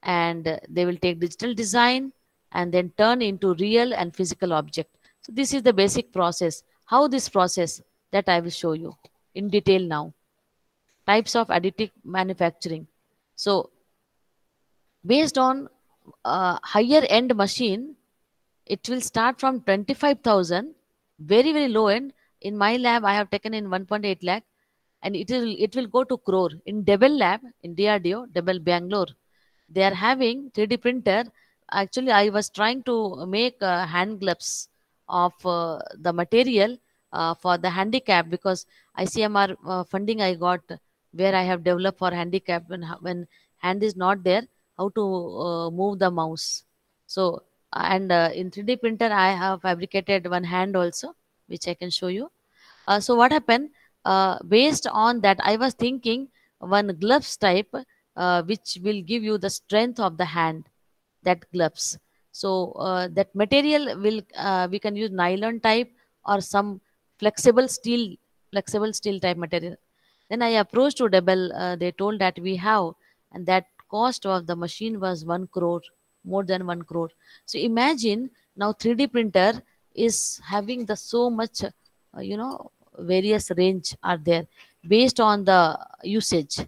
and they will take digital design and then turn into real and physical object. So this is the basic process. How this process, that I will show you in detail now. Types of additive manufacturing. So based on higher end machine, it will start from 25,000, very very low end. In my lab I have taken in 1.8 lakh, and it will go to crore. In Debel lab, in DRDO, Debel Bangalore, they are having 3D printer. Actually I was trying to make hand gloves of the material for the handicap, because ICMR funding I got, where I have developed for handicap when hand is not there, how to move the mouse. So and in 3D printer I have fabricated one hand also, which I can show you. So what happened, based on that I was thinking one gloves type which will give you the strength of the hand, that gloves. So that material will we can use nylon type or some flexible steel type material. Then I approached to Debel. They told that we have, and that cost of the machine was 1 crore, more than 1 crore. So imagine now 3D printer is having the so much, various range are there based on the usage.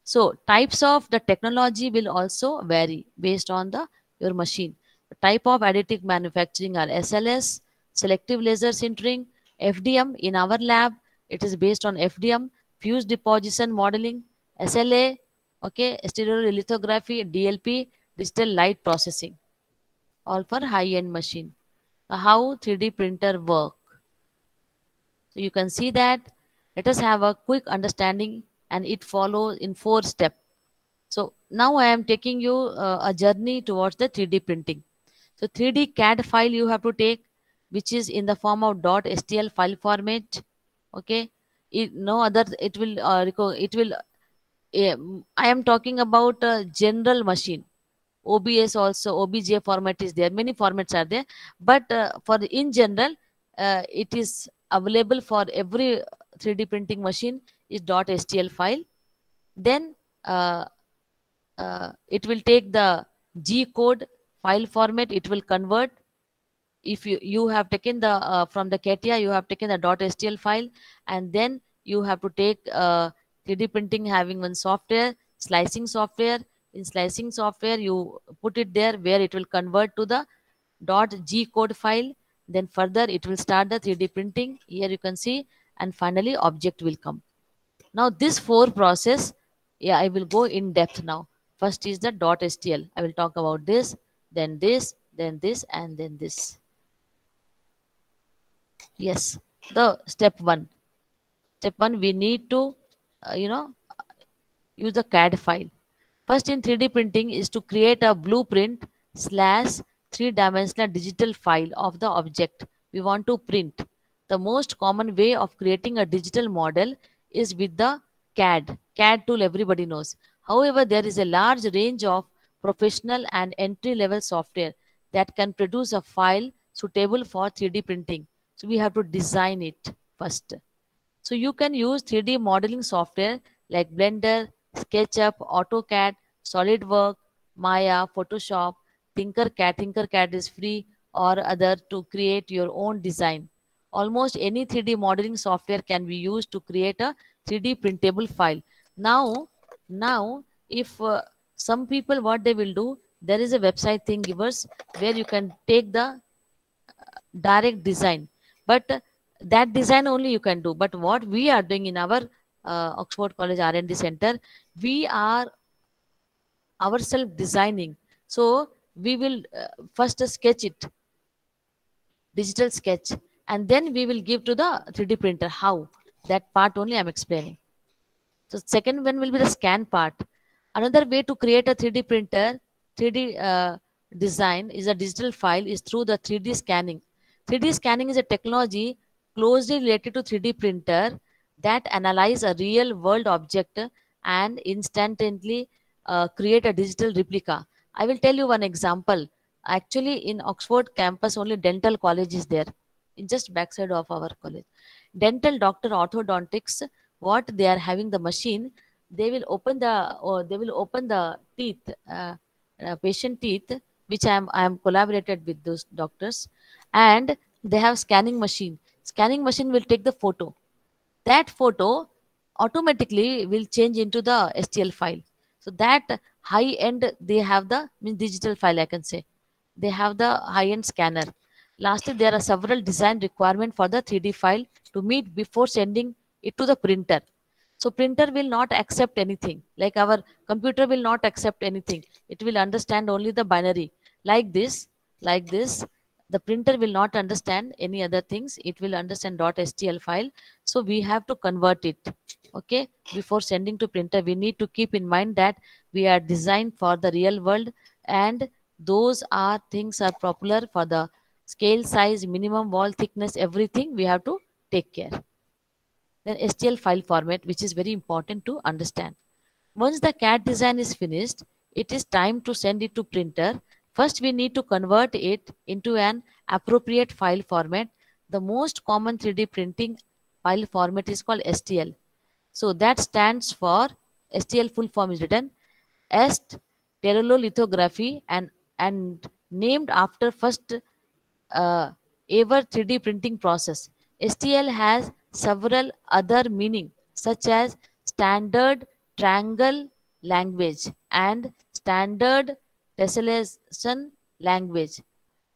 So types of the technology will also vary based on the your machine. The type of additive manufacturing are SLS, selective laser sintering, FDM. In our lab, it is based on FDM, fused deposition modeling, SLA, okay, stereolithography, DLP, digital light processing, all for high-end machine. How 3D printer work? So you can see that. Let us have a quick understanding, and it follows in 4 steps. So now I am taking you a journey towards the 3D printing. So 3D CAD file you have to take, which is in the form of .stl file format. Okay, no other. It will I am talking about a general machine. OBS also, OBJ format is there. Many formats are there, but in general, it is available for every 3D printing machine is .stl file. Then it will take the G code file format. It will convert. If you have taken the from the CATIA, you have taken the .stl file, and then you have to take 3D printing having one software, slicing software. In slicing software, you put it there where it will convert to the .g code file, Then further it will start the 3D printing. Here you can see, and finally object will come. Now this 4 process, yeah, I will go in depth now. First is the .stl. I will talk about this, then this, then this, and then this. Yes, the step 1. Step 1, we need to, use the CAD file. First in 3D printing is to create a blueprint slash 3-dimensional digital file of the object we want to print. The most common way of creating a digital model is with the CAD. CAD tool everybody knows. However, there is a large range of professional and entry-level software that can produce a file suitable for 3D printing. So we have to design it first. So you can use 3D modeling software like Blender, SketchUp, AutoCAD, SolidWorks, Maya, Photoshop, Tinkercad. Tinkercad is free, or other to create your own design. Almost any 3D modeling software can be used to create a 3D printable file. Now, if some people, what they will do, there is a website Thingiverse where you can take the direct design, but that design only you can do. But what we are doing in our Oxford College R&D Center, we are ourselves designing. So we will first sketch it, digital sketch, and then we will give to the 3D printer. How? That part only I'm explaining. So second one will be the scan part. Another way to create a 3D printer, 3D design is a digital file is through the 3D scanning. 3D scanning is a technology closely related to 3D printer that analyze a real world object and instantly create a digital replica. I will tell you one example. Actually, in Oxford campus, only dental college is there, in just backside of our college. Dental doctor orthodontics, what they are having the machine, they will open the teeth, patient teeth, which I am collaborated with those doctors, and they have scanning machine. Scanning machine will take the photo. That photo automatically will change into the STL file. So that high end, they have the digital file, I can say. They have the high end scanner. Lastly, there are several design requirements for the 3D file to meet before sending it to the printer. So printer will not accept anything. Like our computer will not accept anything. It will understand only the binary. Like this, like this. The printer will not understand any other things. It will understand .stl file. So we have to convert it. Okay. Before sending to printer, we need to keep in mind that we are designed for the real world, and those are things are popular for the scale, size, minimum wall thickness, everything we have to take care. Then STL file format, which is very important to understand. Once the CAD design is finished, it is time to send it to printer. First, we need to convert it into an appropriate file format. The most common 3D printing file format is called STL. So that stands for, STL full form is written stereolithography, and named after first ever 3D printing process. STL has several other meaning, such as standard triangle language and standard tessellation language.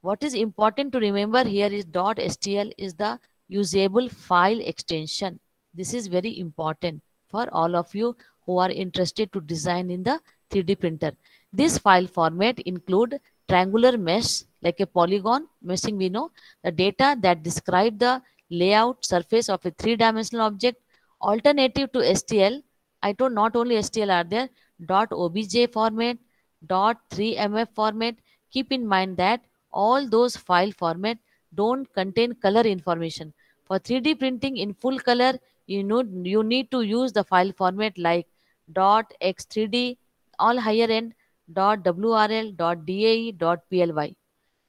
What is important to remember here is .stl is the usable file extension. This is very important for all of you who are interested to design in the 3D printer. This file format include triangular mesh like a polygon meshing, we know, the data that describe the layout surface of a 3-dimensional object. Alternative to STL, I told not only STL are there, .obj format, .3mf format. Keep in mind that all those file format don't contain color information. For 3D printing in full color, you need to use the file format like .x3d, all higher end, .wrl, .dae, .ply.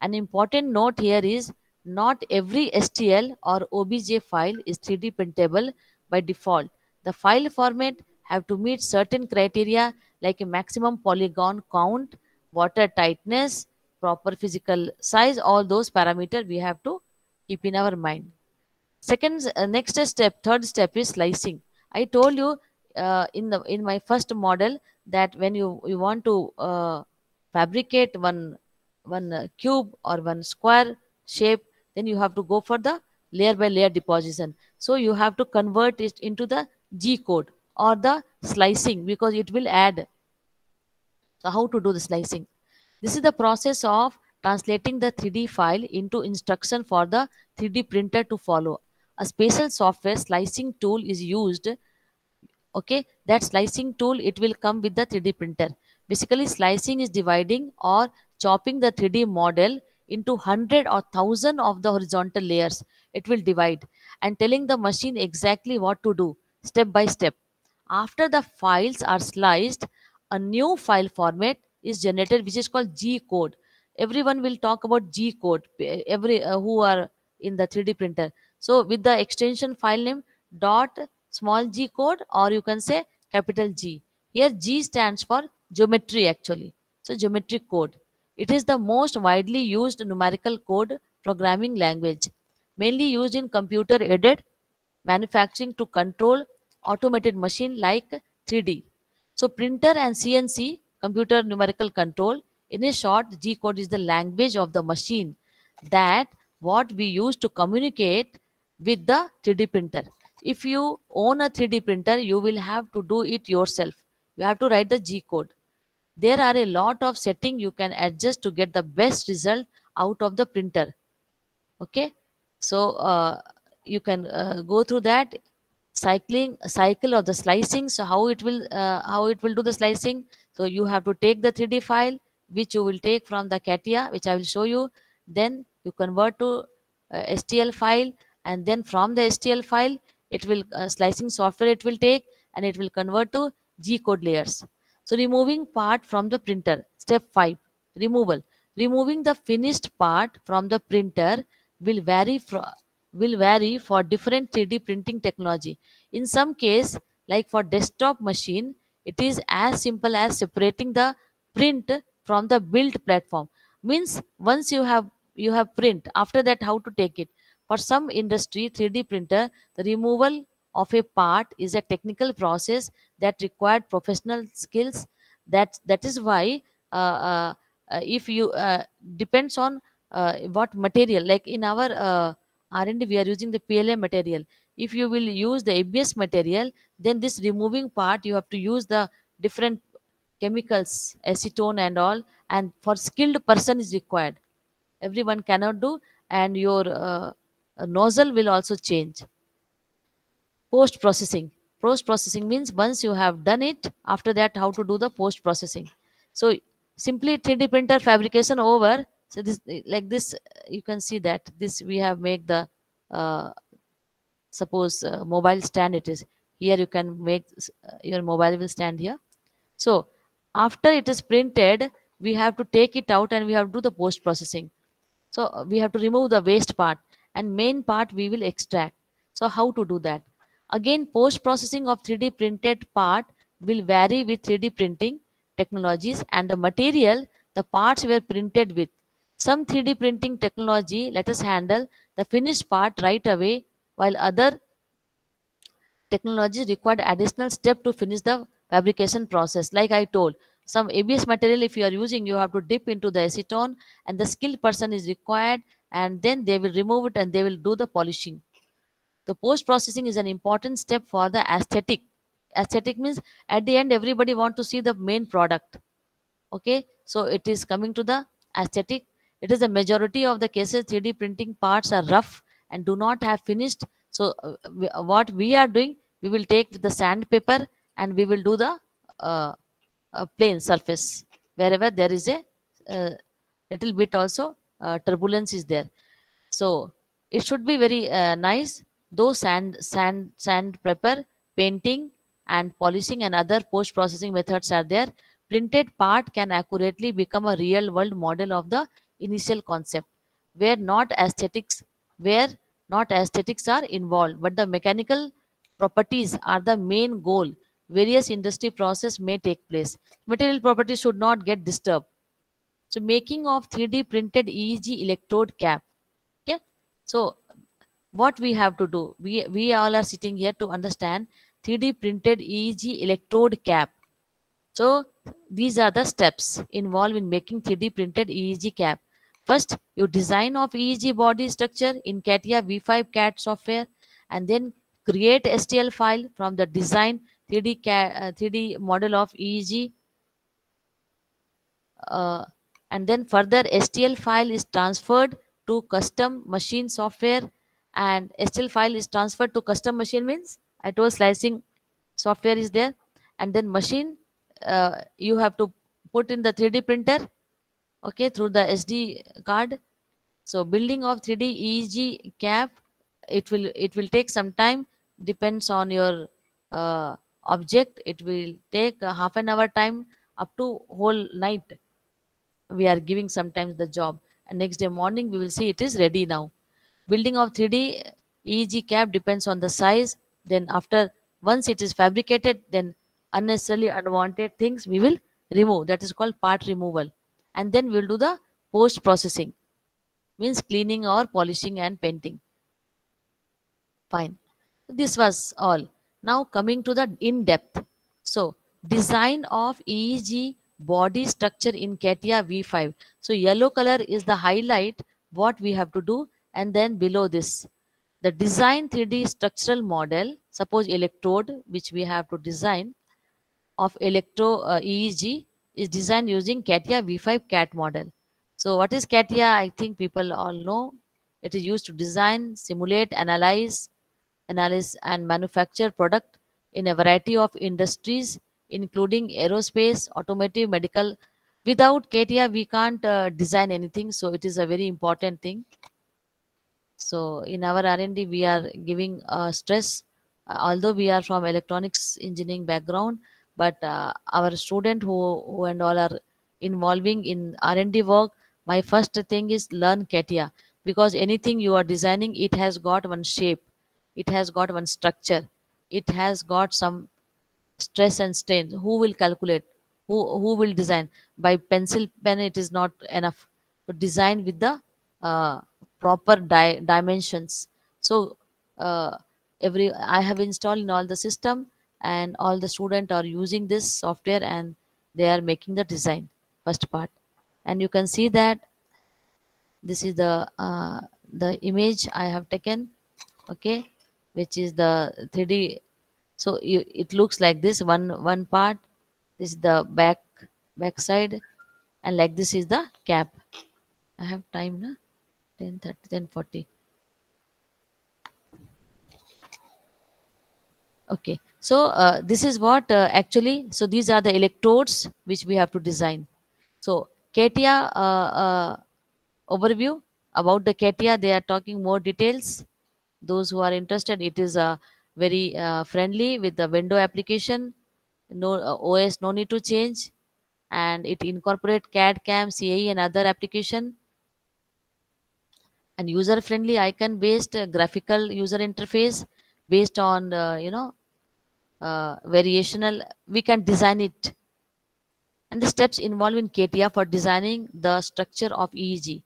An important note here is not every STL or OBJ file is 3D printable by default. The file format have to meet certain criteria like a maximum polygon count, water tightness, proper physical size. All those parameters we have to keep in our mind. Third step is slicing. I told you in my first model that when you want to fabricate one cube or one square shape, then you have to go for the layer by layer deposition. So you have to convert it into the G code or the slicing, because it will add. So how to do the slicing? This is the process of translating the 3D file into instruction for the 3D printer to follow. A special software slicing tool is used. Okay, that slicing tool, it will come with the 3D printer. Basically, slicing is dividing or chopping the 3D model into 100 or 1000 of the horizontal layers. It will divide and telling the machine exactly what to do step by step. After the files are sliced, a new file format is generated, which is called G code. Everyone will talk about G code, every who are in the 3D printer. So with the extension file name dot small g code, or you can say capital G. Here G stands for geometry actually. So geometry code. It is the most widely used numerical code programming language, mainly used in computer aided manufacturing to control automated machine like 3D. So printer and CNC, computer numerical control, in a short, G code is the language of the machine, that what we use to communicate with the 3D printer. If you own a 3D printer, you will have to do it yourself. You have to write the G code. There are a lot of settings you can adjust to get the best result out of the printer. Okay, so you can go through that cycle of the slicing. So how it will do the slicing? So you have to take the 3D file, which you will take from the CATIA, which I will show you. Then you convert to STL file, and then from the STL file, it will slicing software it will take, and it will convert to G code layers. So removing part from the printer, step 5, removal. Removing the finished part from the printer will vary for different 3D printing technology. In some case, like for desktop machine, it is as simple as separating the print from the build platform. Means once you have print, after that how to take it. For some industry 3D printer, the removal of a part is a technical process that required professional skills. That is why if you depends on what material, like in our R&D we are using the PLA material. If you will use the ABS material, then this removing part you have to use the different chemicals, acetone and all, and for skilled person is required. Everyone cannot do, and your nozzle will also change. Post processing. Post processing means once you have done it, after that how to do the post processing. So simply 3D printer fabrication over. So this, like this, you can see that this we have made the uh, suppose mobile stand. It is here, you can make your mobile will stand here. So after it is printed, we have to take it out and we have to do the post processing. So we have to remove the waste part, and main part we will extract. So how to do that? Again, post processing of 3D printed part will vary with 3D printing technologies and the material the parts were printed with. Some 3D printing technology let us handle the finished part right away, while other technologies required additional step to finish the fabrication process. Like I told, some ABS material if you are using, you have to dip into the acetone, and the skilled person is required, and then they will remove it and they will do the polishing. The post processing is an important step for the aesthetic. Aesthetic means at the end everybody want to see the main product. Okay, so it is coming to the aesthetic. It is the majority of the cases 3D printing parts are rough and do not have finished. So what we are doing, we will take the sandpaper and we will do the plain surface wherever there is a little bit also turbulence is there. So it should be very nice. Though sandpaper, painting and polishing and other post processing methods are there, printed part can accurately become a real world model of the initial concept, where not aesthetics are involved, but the mechanical properties are the main goal. Various industry process may take place. Material properties should not get disturbed. So making of 3D printed EEG electrode cap. Okay. So what we have to do, we all are sitting here to understand 3D printed EEG electrode cap. So these are the steps involved in making 3D printed EEG cap. First, you design of EEG body structure in CATIA V5 CAD software, and then create STL file from the design 3D model of EEG, and then further STL file is transferred to custom machine software, and STL file is transferred to custom machine means I told slicing software is there, and then machine you have to put in the 3D printer, okay, through the SD card. So building of 3D EEG cap, it will take some time, depends on your object. It will take a half an hour time up to whole night. We are giving sometimes the job, and next day morning we will see it is ready now. Building of 3D EEG cap depends on the size. Then after, once it is fabricated, then unnecessarily unwanted things we will remove. That is called part removal. And then we will do the post processing, means cleaning or polishing and painting. Fine. This was all. Now coming to the in-depth. So design of EEG body structure in CATIA V5. So yellow color is the highlight, what we have to do, and then below this, the design 3D structural model, suppose electrode, which we have to design of electro EEG is designed using CATIA V5 CAT model. So what is CATIA? I think people all know. It is used to design, simulate, analyze and manufacture product in a variety of industries, including aerospace, automotive, medical. Without CATIA, we can't design anything. So it is a very important thing. So in our R&D, we are giving stress, although we are from electronics engineering background, but our student who and all are involving in R&D work, my first thing is learn CATIA, because anything you are designing, it has got one shape, it has got one structure, it has got some stress and strain. Who will calculate? Who will design? By pencil pen it is not enough to design with the uh, proper dimensions. So every I have installed in all the system, and all the student are using this software, and they are making the design first part. And you can see that this is the image I have taken, okay, which is the 3D. So it looks like this, one part, this is the back side, and like this is the cap. I have time na, 10:30, 10:40. Okay, so this is what actually, so these are the electrodes which we have to design. So CATIA overview about the CATIA, they are talking more details. Those who are interested, it is very friendly with the window application. No OS, no need to change, and it incorporate CAD, CAM, CAE, and other application. And user friendly icon based graphical user interface based on variational. We can design it, and the steps involved in CATIA for designing the structure of EEG.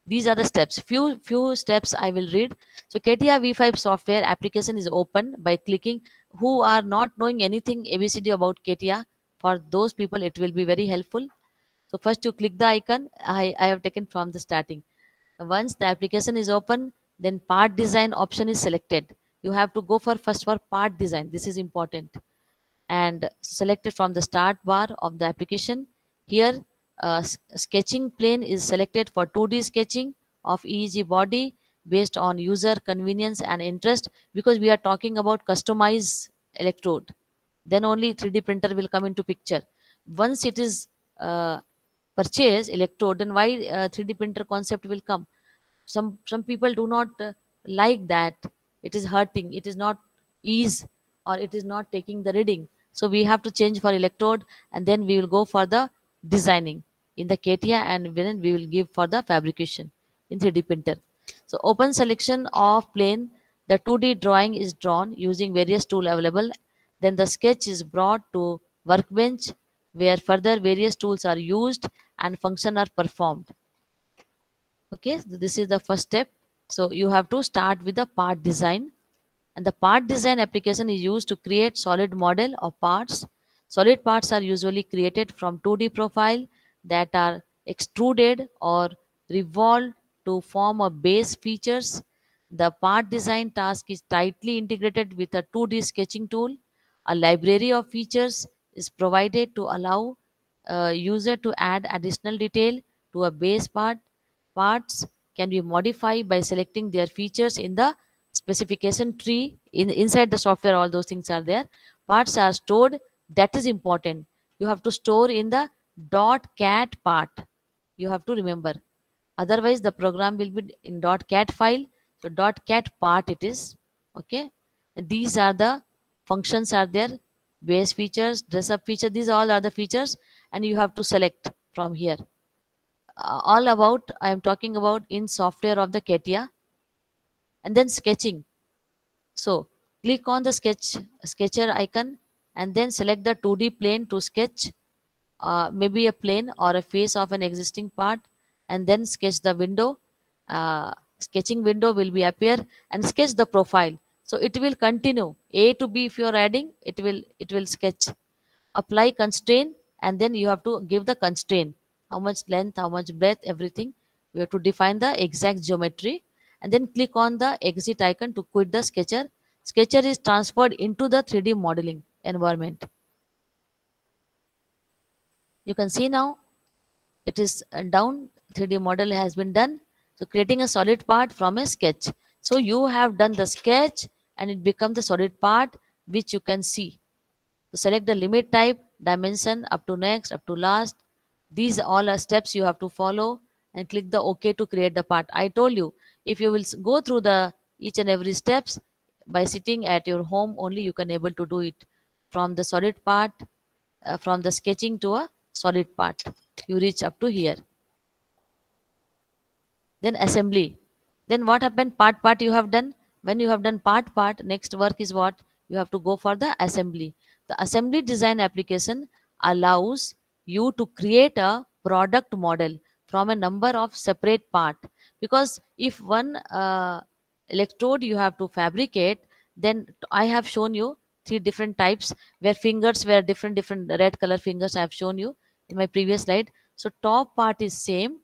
These are the steps. Few steps I will read. So CATIA V5 software application is open by clicking. Who are not knowing anything ABCD about CATIA, for those people it will be very helpful. So first you click the icon. I have taken from the starting. Once the application is open, then part design option is selected. You have to go for first for part design. This is important, and selected from the start bar of the application. Here sketching plane is selected for 2D sketching of EEG body based on user convenience and interest, because we are talking about customized electrode. Then only 3D printer will come into picture. Once it is purchased electrode, then why 3D printer concept will come? Some people do not like that. It is hurting, it is not ease, or it is not taking the reading. So we have to change for electrode, and then we will go for the designing in the CATIA, and then we will give for the fabrication in 3D printer. So open selection of plane, the 2D drawing is drawn using various tool available. Then the sketch is brought to workbench, where further various tools are used and function are performed. Okay, so this is the first step. So you have to start with the part design, and the part design application is used to create solid model of parts. Solid parts are usually created from 2D profile that are extruded or revolve to form a base features. The part design task is tightly integrated with a 2D sketching tool. A library of features is provided to allow user to add additional detail to a base part. Parts can be modified by selecting their features in the specification tree. Inside the software, all those things are there. Parts are stored. That is important. You have to store in the .cat part. You have to remember. Otherwise, the program will be in .cat file. So .cat part it is. Okay. These are the functions are there. Base features, dress up feature. These all are the features, and you have to select from here. All about I am talking about in software of the CATIA. And then sketching. So click on the sketcher icon and then select the 2D plane to sketch maybe a plane or a face of an existing part, and then sketch the window. Sketching window will be appear, and sketch the profile. So it will continue A to B. If you are adding, it will sketch. Apply constraint, and then you have to give the constraint, how much length, how much breadth, everything. You have to define the exact geometry, and then click on the exit icon to quit the sketcher. Sketcher is transferred into the 3D modeling environment. You can see now it is down. 3D model has been done. So creating a solid part from a sketch. So you have done the sketch and it becomes the solid part which you can see. So select the limit type, dimension, up to next, up to last. These all are steps you have to follow, and click the OK to create the part. I told you, if you will go through the each and every steps by sitting at your home only, you can able to do it from the solid part, from the sketching to a solid part. You reach up to here. Then assembly. Then what happened? Part you have done. When you have done part, next work is what? You have to go for the assembly. The assembly design application allows you to create a product model from a number of separate part. Because if one electrode you have to fabricate, then I have shown you 3 different types where fingers were different red color fingers I have shown you in my previous slide. So top part is same,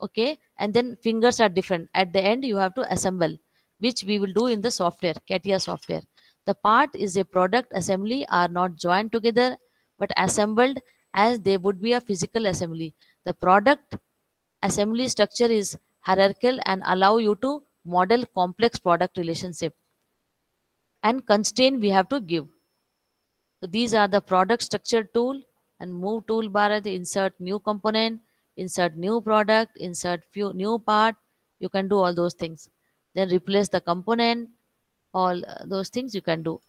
okay, and then fingers are different. At the end you have to assemble, which we will do in the software, CATIA software. The part is a product assembly are not joined together but assembled as they would be a physical assembly. The product assembly structure is hierarchical and allow you to model complex product relationship. And constraint we have to give. So these are the product structure tool and move toolbar, the insert new component, insert new product, insert few new part. You can do all those things. Then replace the component, all those things you can do.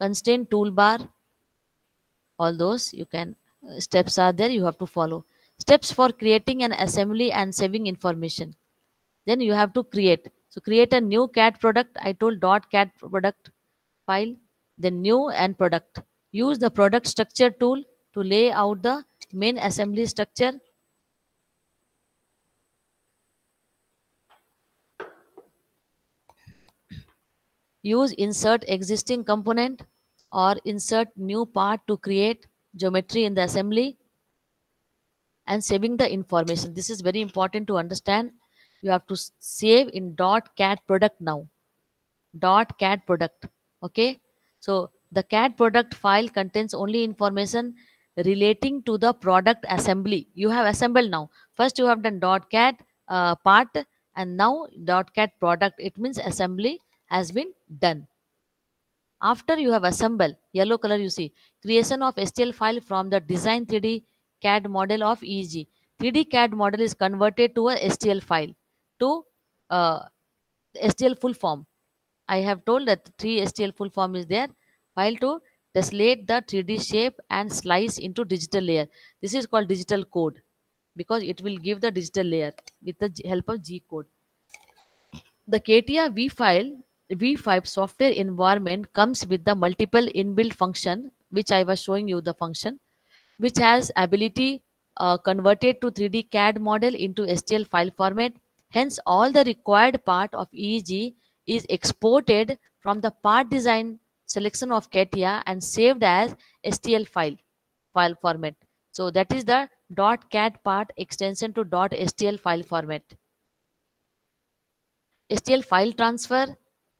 Constraint toolbar, all those you can, steps are there, you have to follow. Steps for creating an assembly and saving information. Then you have to create. So create a new CAD product. I told .cat product file, then new and product. Use the product structure tool to lay out the main assembly structure. Use insert existing component or insert new part to create geometry in the assembly. And saving the information. This is very important to understand. You have to save in .cat product now. .cat product. Okay. So the CAD product file contains only information relating to the product assembly. You have assembled now. First you have done .cat part, and now .cat product. It means assembly has been done. After you have assembled, yellow color you see, creation of STL file from the design 3D CAD model of EEG. 3D CAD model is converted to a STL file to STL full form. I have told that 3 STL full form is there. File to translate the 3D shape and slice into digital layer. This is called digital code because it will give the digital layer with the help of G code. The CATIA V5 software environment comes with the multiple inbuilt function, which I was showing you the function, which has ability converted to 3D CAD model into STL file format. Hence, all the required part of EEG is exported from the part design selection of CATIA and saved as STL file format. So that is the .cat part extension to .stl file format. STL file transfer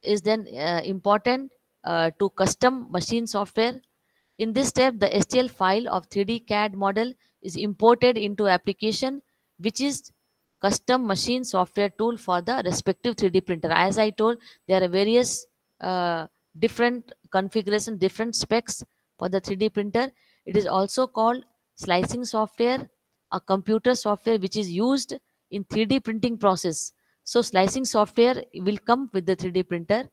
is then important to custom machine software. In this step, the STL file of 3D CAD model is imported into application, which is custom machine software tool for the respective 3D printer. As I told, there are various different configuration, different specs for the 3D printer. It is also called slicing software, a computer software which is used in 3D printing process. So slicing software will come with the 3D printer,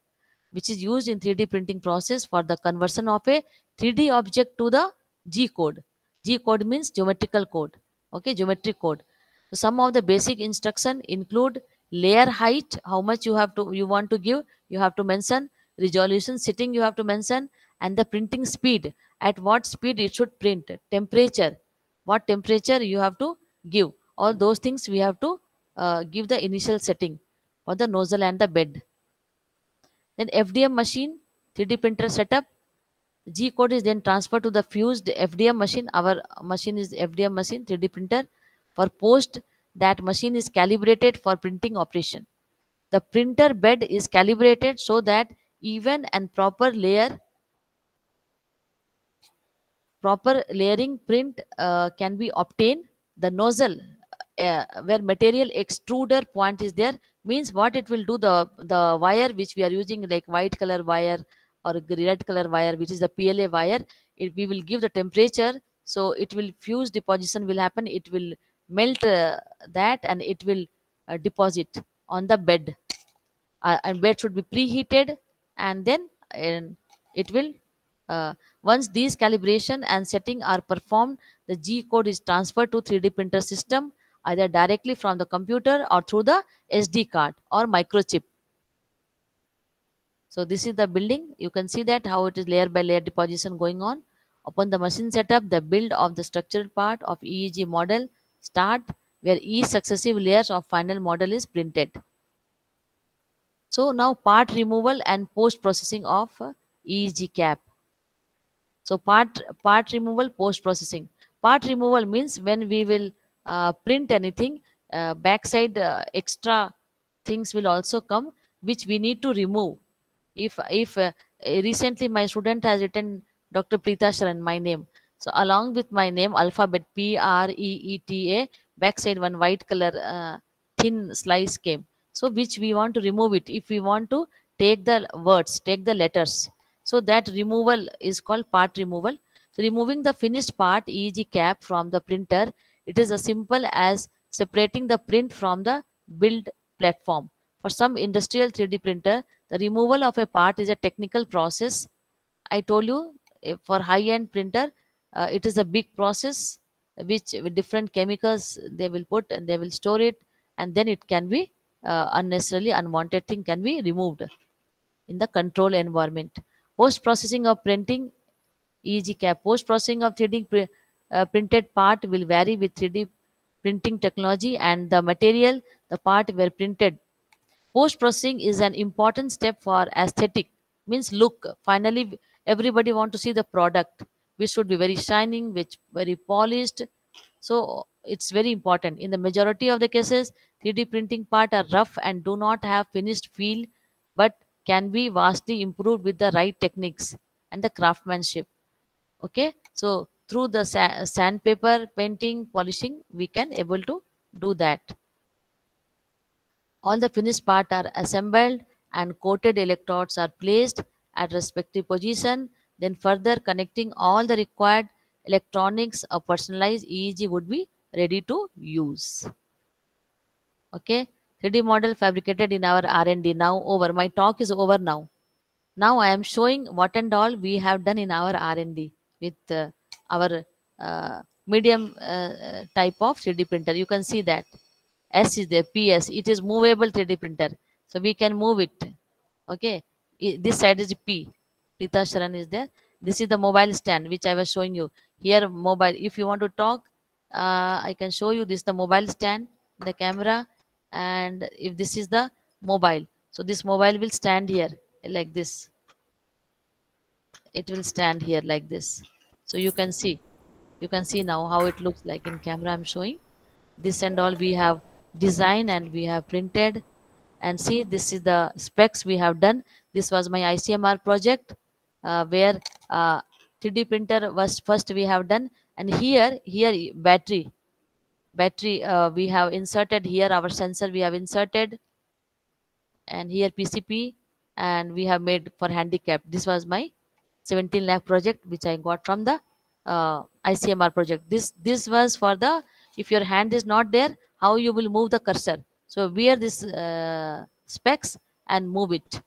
which is used in 3D printing process for the conversion of a 3D object to the G code. G code means geometrical code. Okay, geometric code. So some of the basic instruction include layer height, how much you want to give, you have to mention, resolution setting you have to mention, and the printing speed, at what speed it should print, temperature, what temperature you have to give. All those things we have to give the initial setting for the nozzle and the bed. Then FDM machine, 3D printer setup. G code is then transferred to the fused FDM machine. Our machine is FDM machine, 3D printer. For post, that machine is calibrated for printing operation. The printer bed is calibrated so that even and proper layering print can be obtained. The nozzle where material extruder point is there means what it will do, the wire which we are using, like white color wire or red color wire, which is the PLA wire, we will give the temperature, so it will fuse deposition will happen, it will melt that, and it will deposit on the bed, and bed should be preheated, and then it will once these calibration and setting are performed, the G code is transferred to 3D printer system either directly from the computer or through the SD card or microchip. So this is the building. You can see that how it is layer by layer deposition going on. Upon the machine setup, the build of the structural part of EEG model start, where each successive layers of final model is printed. So now part removal and post processing of EEG cap. So part removal, post processing. Part removal means when we will print anything, backside extra things will also come, which we need to remove. If recently my student has written Dr. Preeta Sharan, my name. So along with my name, alphabet PREETA, backside one white color thin slice came. So which we want to remove it. If we want to take the words, take the letters. So that removal is called part removal. So removing the finished part EEG cap from the printer, it is as simple as separating the print from the build platform. For some industrial 3D printer, the removal of a part is a technical process. I told you for high-end printer, it is a big process which with different chemicals they will put and they will store it, and then it can be unnecessarily unwanted thing can be removed in the control environment. Post processing of printing EEG cap. Post processing of 3D printed part will vary with 3D printing technology and the material the part were printed. Post processing is an important step for aesthetic, means look. Finally, everybody want to see the product, which should be very shining, which very polished. So it's very important. In the majority of the cases, 3D printing part are rough and do not have finished feel, but can be vastly improved with the right techniques and the craftsmanship. Okay, so through the sandpaper, painting, polishing, we can able to do that. All the finished parts are assembled and coated electrodes are placed at respective position. Then further connecting all the required electronics, a personalized EEG would be ready to use. Okay, 3D model fabricated in our R&D. Now over. My talk is over now. Now I am showing what and all we have done in our R&D with our medium type of 3D printer. You can see that S is there, PS. It is movable 3D printer. So we can move it. Okay. This side is P. Preeta Sharan is there. This is the mobile stand which I was showing you. Here mobile. If you want to talk, I can show you this the mobile stand, the camera, and if this is the mobile. So this mobile will stand here like this. It will stand here like this. So you can see now how it looks like in camera. I'm showing this and all we have designed and we have printed, and see, this is the specs we have done. This was my ICMR project, where 3D printer was first we have done, and here battery we have inserted here, our sensor we have inserted, and here PCP, and we have made for handicap. This was my 17 lakh project which I got from the ICMR project. This was for the, if your hand is not there, how you will move the cursor. So wear this specs and move it.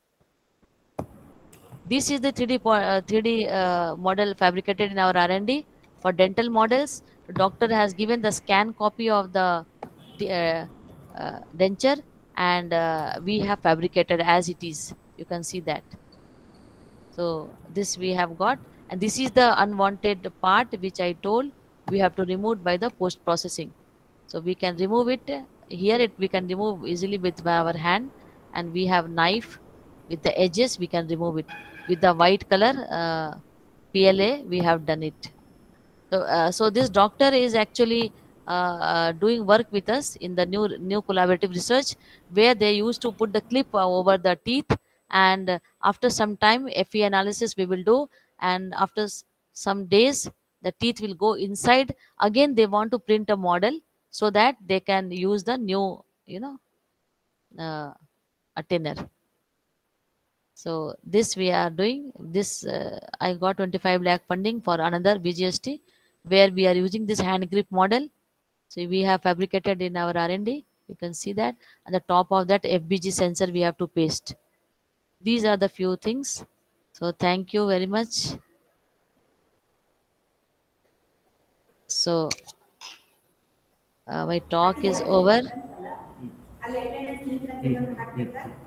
This is the 3D model fabricated in our R&D for dental models. The doctor has given the scan copy of the denture, and we have fabricated as it is. You can see that. So this we have got, and this is the unwanted part which I told we have to remove by the post processing. So we can remove it here. We can remove easily with our hand, and we have knife with the edges. We can remove it with the white color PLA. We have done it. So this doctor is actually doing work with us in the new collaborative research, where they used to put the clip over the teeth, and after some time FE analysis we will do, and after some days the teeth will go inside. Again they want to print a model so that they can use the new attender. So this we are doing this. I got 25 lakh funding for another BGST, where we are using this hand grip model. So we have fabricated in our R&D. You can see that at the top of that FBG sensor we have to paste. These are the few things. So thank you very much. So my talk is over.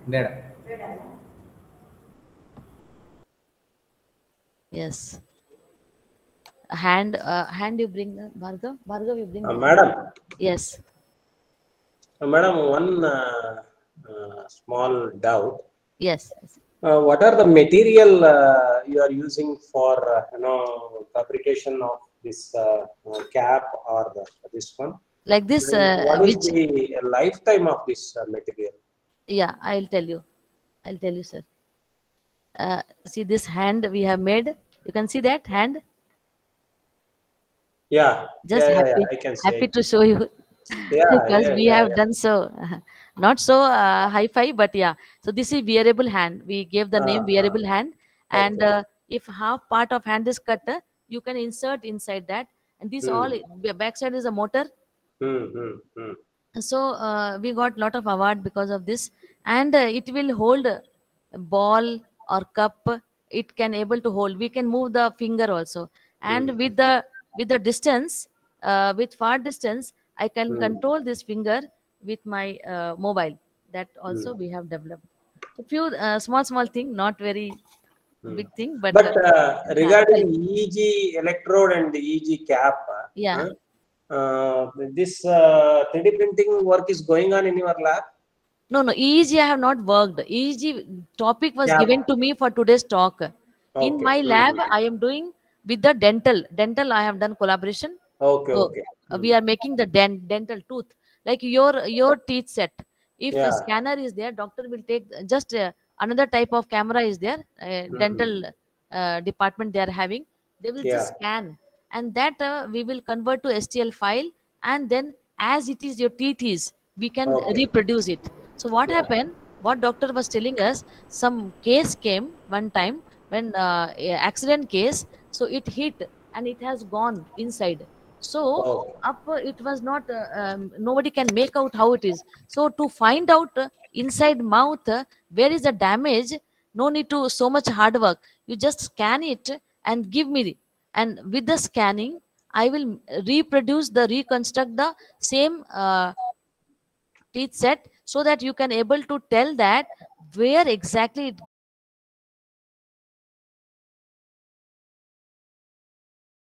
There. Yes. Hand you bring, Bhargav. Bhargav, you bring. Madam. Yes. Madam, one small doubt. Yes. What are the material you are using for fabrication of this cap or this one? Like this. What is the lifetime of this material? Yeah, I'll tell you. I'll tell you, sir. See this hand we have made. You can see that hand. Yeah. Just happy, I can see happy to show you. Yeah, because we have done so, not so hi-fi, but yeah. So this is wearable hand. We gave the name wearable hand, and if half part of hand is cut, you can insert inside that, and this all backside is a motor. So we got lot of award because of this, and it will hold a ball or cup. It can able to hold. We can move the finger also, and with the distance, with far distance, I can control this finger with my mobile. That also we have developed. A few small thing, not very big thing, but regarding EEG electrode and the EEG cap, yeah. This 3D printing work is going on in your lab? No, EEG I have not worked. EEG topic was given to me for today's talk. Okay. In my lab, I am doing with the dental. Dental, I have done collaboration. Okay, so, okay. We are making the dental tooth, like your teeth set. If a scanner is there, doctor will take just another type of camera is there. Dental department they are having. They will just scan, and that we will convert to STL file, and then as it is your teeth is, we can reproduce it. So what happened? What doctor was telling us, some case came one time when accident case, so it hit and it has gone inside. So up it was not nobody can make out how it is. So to find out inside mouth where is the damage, no need to so much hard work. You just scan it and give me, and with the scanning I will reconstruct the same teeth set, so that you can able to tell that where exactly it